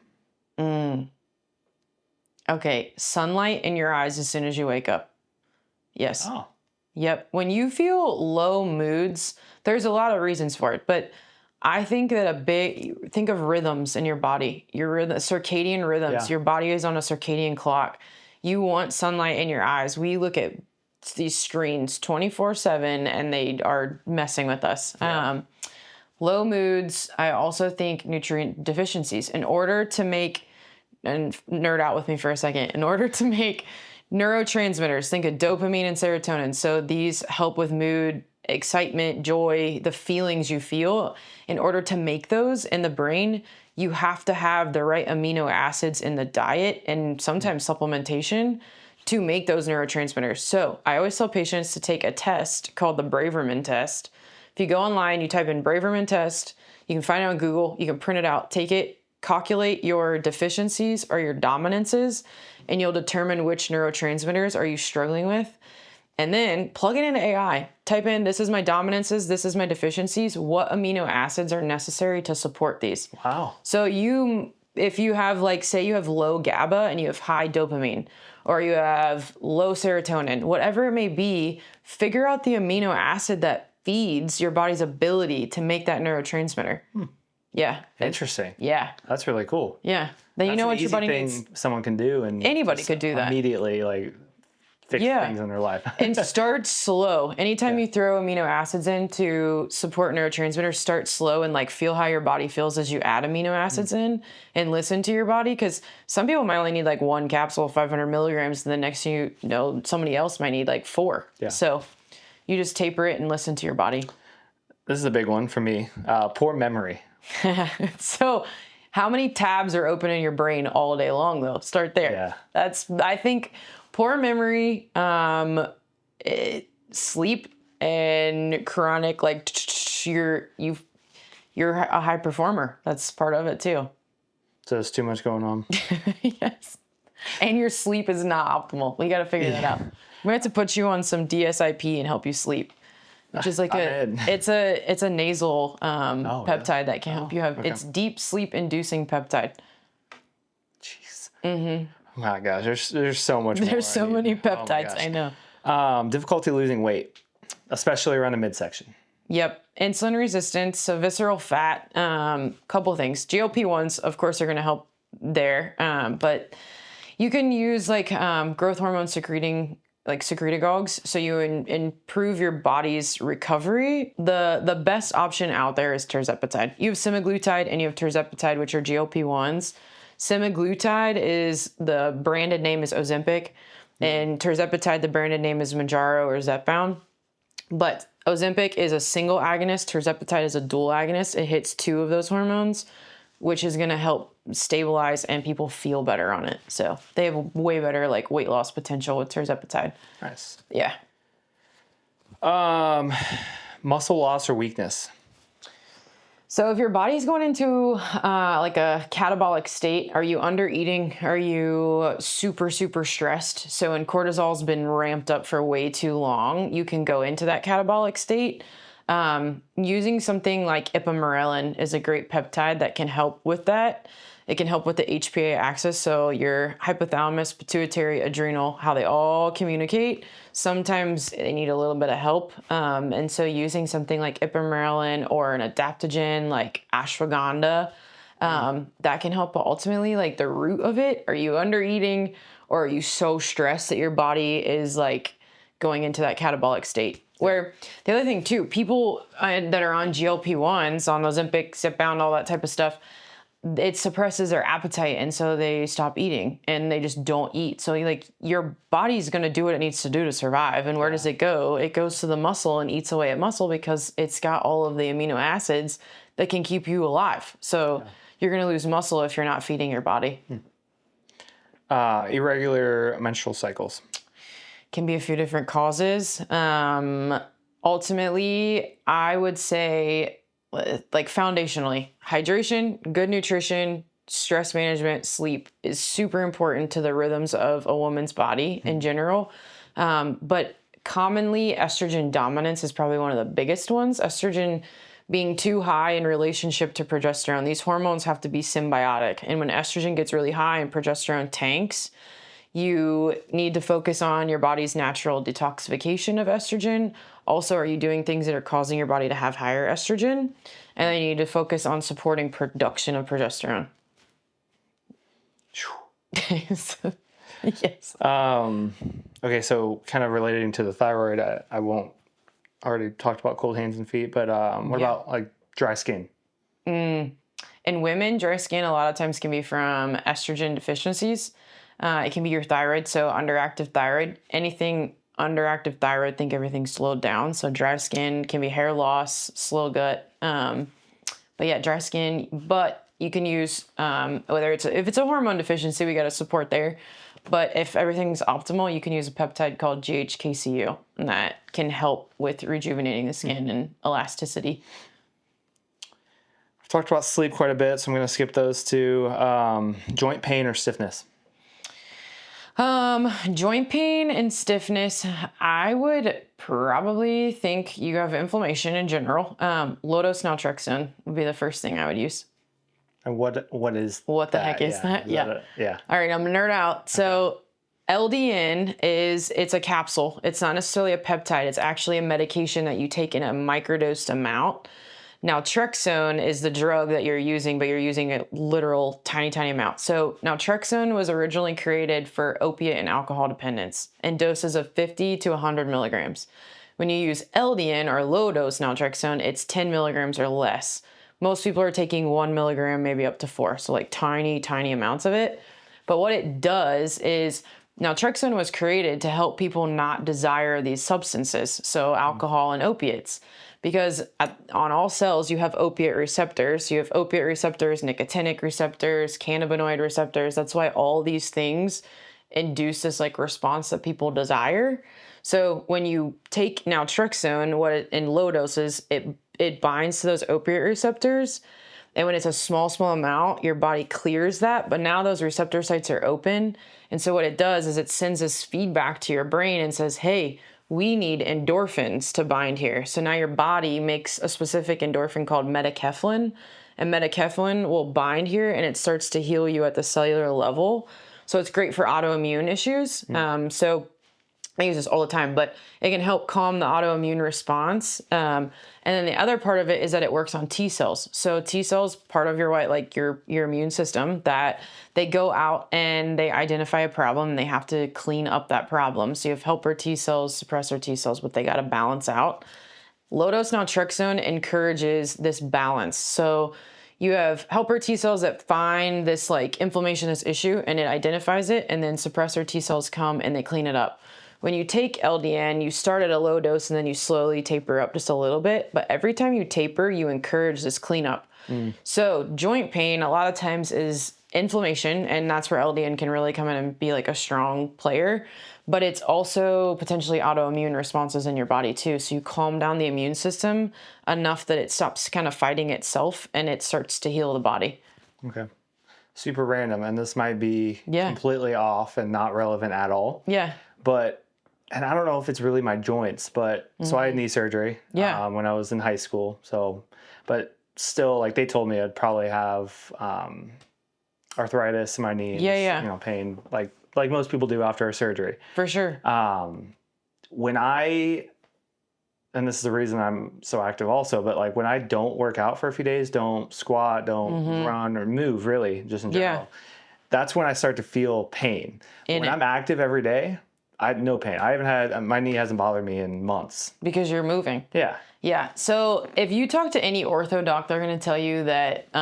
Okay. Sunlight in your eyes as soon as you wake up. Yes. Oh. Yep. When you feel low moods, there's a lot of reasons for it, but I think that think of rhythms in your body, circadian rhythms. Yeah. Your body is on a circadian clock. You want sunlight in your eyes. We look at these screens 24/7 and they are messing with us. Yeah. Low moods. I also think nutrient deficiencies. In order to make, and nerd out with me for a second, in order to make neurotransmitters, think of dopamine and serotonin. So these help with mood, excitement, joy, the feelings you feel. In order to make those in the brain, you have to have the right amino acids in the diet and sometimes supplementation to make those neurotransmitters. So I always tell patients to take a test called the Braverman test. If you go online, you type in Braverman test, you can find it on Google, you can print it out, take it, calculate your deficiencies or your dominances, and you'll determine which neurotransmitters are you struggling with. And then plug it into AI. Type in, this is my dominances, this is my deficiencies. What amino acids are necessary to support these? Wow. So if you have, like, say you have low GABA and you have high dopamine, or you have low serotonin, whatever it may be, figure out the amino acid that feeds your body's ability to make that neurotransmitter. Yeah. Interesting. Yeah. That's really cool. Yeah. Then you know what your body needs. Someone can do, and Anybody could do that. Immediately, like fix things in their life. And start slow. Anytime you throw amino acids in to support neurotransmitters, start slow and like feel how your body feels as you add amino acids in, and listen to your body. Because some people might only need like 1 capsule, 500 milligrams, and the next thing you know, somebody else might need like 4. Yeah. So you just taper it and listen to your body. This is a big one for me. Poor memory. So how many tabs are open in your brain all day long though? Start there. Yeah. I think poor memory, sleep, and chronic, like you're a high performer. That's part of it too. So there's too much going on. Yes. And your sleep is not optimal. We got to figure that out. We have to put you on some DSIP and help you sleep, which is like it's a nasal peptide that can help you have. It's deep sleep inducing peptide. Jeez. My gosh, there's so much more. There's so many peptides. I know. Difficulty losing weight, especially around the midsection. Yep. Insulin resistance, so visceral fat, couple of things. GLP-1s, of course, are going to help there. But you can use like growth hormone secretagogues, so you improve your body's recovery. The best option out there is tirzepatide. You have semaglutide and you have tirzepatide, which are GLP-1s. Semaglutide is, the branded name is Ozempic, and tirzepatide, the branded name is Mounjaro or Zepbound. But Ozempic is a single agonist. Tirzepatide is a dual agonist. It hits 2 of those hormones, which is going to help stabilize, and people feel better on it. So they have way better like weight loss potential with tirzepatide. Nice. Yeah. Muscle loss or weakness. So if your body's going into like a catabolic state, are you under eating? Are you super, super stressed? So when cortisol's been ramped up for way too long, you can go into that catabolic state. Using something like ipamorelin is a great peptide that can help with that. It can help with the HPA axis, so your hypothalamus, pituitary, adrenal, how they all communicate. Sometimes they need a little bit of help, and so using something like ipamorelin or an adaptogen like ashwagandha, that can help. But ultimately, like the root of it, are you under eating, or are you so stressed that your body is like going into that catabolic state? Where the other thing too, people that are on GLP-1s, on Ozempic, Zepbound, all that type of stuff, it suppresses their appetite, and so they stop eating and they just don't eat. So like your body's going to do what it needs to do to survive. And where does it go? It goes to the muscle and eats away at muscle because it's got all of the amino acids that can keep you alive. So you're going to lose muscle if you're not feeding your body. Irregular menstrual cycles. Can be a few different causes. Ultimately, I would say, like foundationally, hydration, good nutrition, stress management, sleep is super important to the rhythms of a woman's body in general. But commonly, estrogen dominance is probably one of the biggest ones. Estrogen being too high in relationship to progesterone. These hormones have to be symbiotic. And when estrogen gets really high and progesterone tanks, you need to focus on your body's natural detoxification of estrogen. Also, are you doing things that are causing your body to have higher estrogen? And then you need to focus on supporting production of progesterone. Yes. Okay, so kind of relating to the thyroid, I won't already talked about cold hands and feet, but what about like dry skin? In women, dry skin a lot of times can be from estrogen deficiencies. It can be your thyroid, so underactive thyroid. Anything underactive thyroid, think everything's slowed down. So dry skin can be hair loss, slow gut. But yeah, dry skin. But you can use if it's a hormone deficiency, we got to support there. But if everything's optimal, you can use a peptide called GHKCU, and that can help with rejuvenating the skin and elasticity. We've talked about sleep quite a bit, so I'm going to skip those two. Joint pain or stiffness? Joint pain and stiffness, I would probably think you have inflammation in general. Low-dose naltrexone would be the first thing I would use. And what is What the heck is that? Yeah. All right, I'm gonna nerd out. So LDN it's a capsule. It's not necessarily a peptide. It's actually a medication that you take in a microdosed amount. Naltrexone is the drug that you're using, but you're using a literal tiny, tiny amount. So naltrexone was originally created for opiate and alcohol dependence in doses of 50 to 100 milligrams. When you use LDN or low dose naltrexone, it's 10 milligrams or less. Most people are taking 1 milligram, maybe up to 4. So like tiny, tiny amounts of it. But what it does is naltrexone was created to help people not desire these substances, so alcohol and opiates. Because on all cells, you have opiate receptors. You have opiate receptors, nicotinic receptors, cannabinoid receptors. That's why all these things induce this like response that people desire. So when you take naltrexone, in low doses, it binds to those opiate receptors. And when it's a small amount, your body clears that. But now those receptor sites are open. And so what it does is it sends this feedback to your brain and says, hey, we need endorphins to bind here. So now your body makes a specific endorphin called metacaphalin, and metacaphalin will bind here and it starts to heal you at the cellular level. So it's great for autoimmune issues. So I use this all the time, but it can help calm the autoimmune response. And then the other part of it is that it works on T cells. So T cells, part of your immune system, that they go out and they identify a problem and they have to clean up that problem. So you have helper T cells, suppressor T cells, but they got to balance out. Low dose naltrexone encourages this balance. So you have helper T cells that find this like inflammation, this issue, and it identifies it, and then suppressor T cells come and they clean it up. When you take LDN, you start at a low dose and then you slowly taper up just a little bit. But every time you taper, you encourage this cleanup. So joint pain a lot of times is inflammation, and that's where LDN can really come in and be like a strong player. But it's also potentially autoimmune responses in your body too. So you calm down the immune system enough that it stops kind of fighting itself and it starts to heal the body. Okay. Super random. And this might be completely off and not relevant at all. Yeah. And I don't know if it's really my joints, but so I had knee surgery when I was in high school. So, but still, like they told me I'd probably have arthritis in my knees, pain, like most people do after a surgery. For sure. And this is the reason I'm so active also, but like when I don't work out for a few days, don't squat, don't run or move really, just in general, that's when I start to feel pain. When I'm active every day, I have no pain. My knee hasn't bothered me in months. Because you're moving. Yeah. Yeah. So if you talk to any ortho doc, they're going to tell you that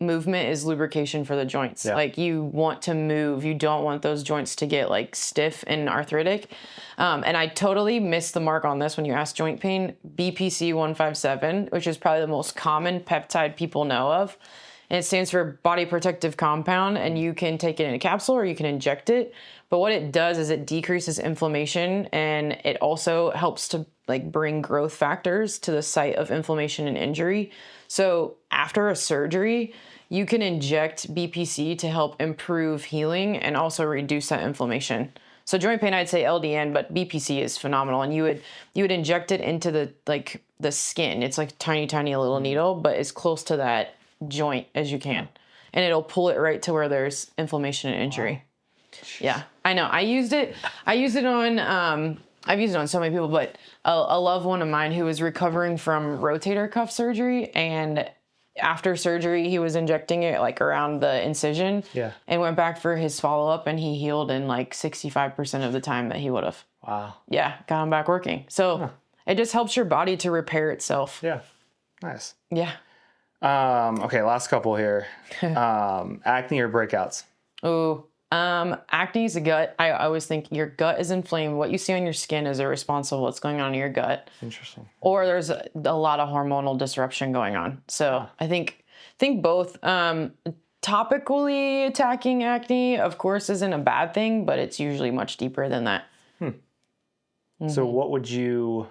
movement is lubrication for the joints. Yeah. Like you want to move. You don't want those joints to get like stiff and arthritic. And I totally missed the mark on this when you asked joint pain. BPC 157, which is probably the most common peptide people know of. And it stands for body protective compound, and you can take it in a capsule or you can inject it. But what it does is it decreases inflammation, and it also helps to like bring growth factors to the site of inflammation and injury. So after a surgery, you can inject BPC to help improve healing and also reduce that inflammation. So joint pain, I'd say LDN, but BPC is phenomenal. And you would inject it into the skin. It's like tiny, tiny little needle, but as close to that joint as you can. And it'll pull it right to where there's inflammation and injury. Wow. Yeah, I know. I've used it on so many people, but a loved one of mine who was recovering from rotator cuff surgery, and after surgery, he was injecting it like around the incision and went back for his follow-up, and he healed in like 65% of the time that he would have. Wow. Yeah, got him back working. So it just helps your body to repair itself. Yeah. Nice. Yeah. Okay, last couple here. Acne or breakouts? Ooh. Acne is a gut. I always think your gut is inflamed. What you see on your skin is irresponsible. What's going on in your gut. Interesting. Or there's a lot of hormonal disruption going on. So I think both. Topically attacking acne, of course, isn't a bad thing, but it's usually much deeper than that. So what would you...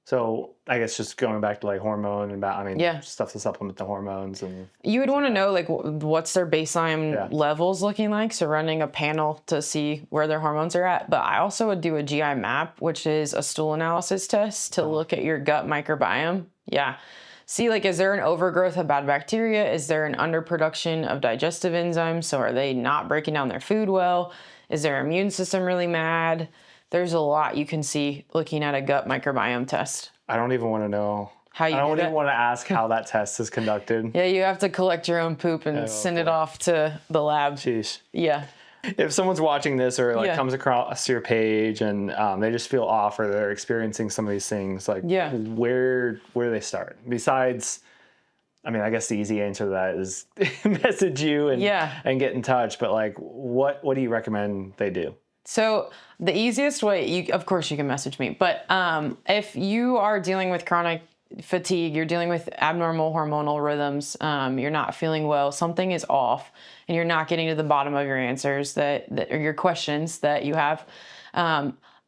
So I guess just going back to like hormone and stuff to supplement the hormones, and you would want to know like what's their baseline levels looking like. So running a panel to see where their hormones are at. But I also would do a GI map, which is a stool analysis test to look at your gut microbiome. Yeah. See, like, is there an overgrowth of bad bacteria? Is there an underproduction of digestive enzymes? So are they not breaking down their food well? Is their immune system really mad? There's a lot you can see looking at a gut microbiome test. I don't even want to know. How you I don't do even that? want to ask how that test is conducted. Yeah, you have to collect your own poop and send it off to the lab. Sheesh. Yeah. If someone's watching this or like Yeah. comes across your page and they just feel off or they're experiencing some of these things, like Yeah. where do they start? Besides, I mean, I guess the easy answer to that is message you and get in touch. But like, what do you recommend they do? So the easiest way, of course you can message me, but if you are dealing with chronic fatigue, you're dealing with abnormal hormonal rhythms, you're not feeling well, something is off, and you're not getting to the bottom of your answers or your questions that you have,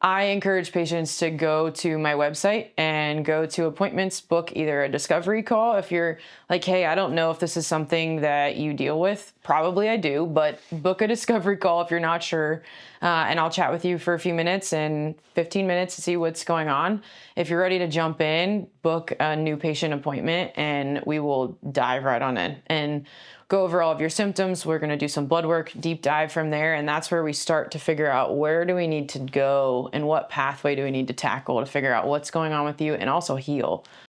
I encourage patients to go to my website and go to appointments, book either a discovery call. If you're like, hey, I don't know if this is something that you deal with. Probably I do, but book a discovery call if you're not sure. And I'll chat with you for a few minutes and 15 minutes to see what's going on. If you're ready to jump in, book a new patient appointment and we will dive right on in and go over all of your symptoms. We're going to do some blood work, deep dive from there. And that's where we start to figure out where do we need to go and what pathway do we need to tackle to figure out what's going on with you and also heal.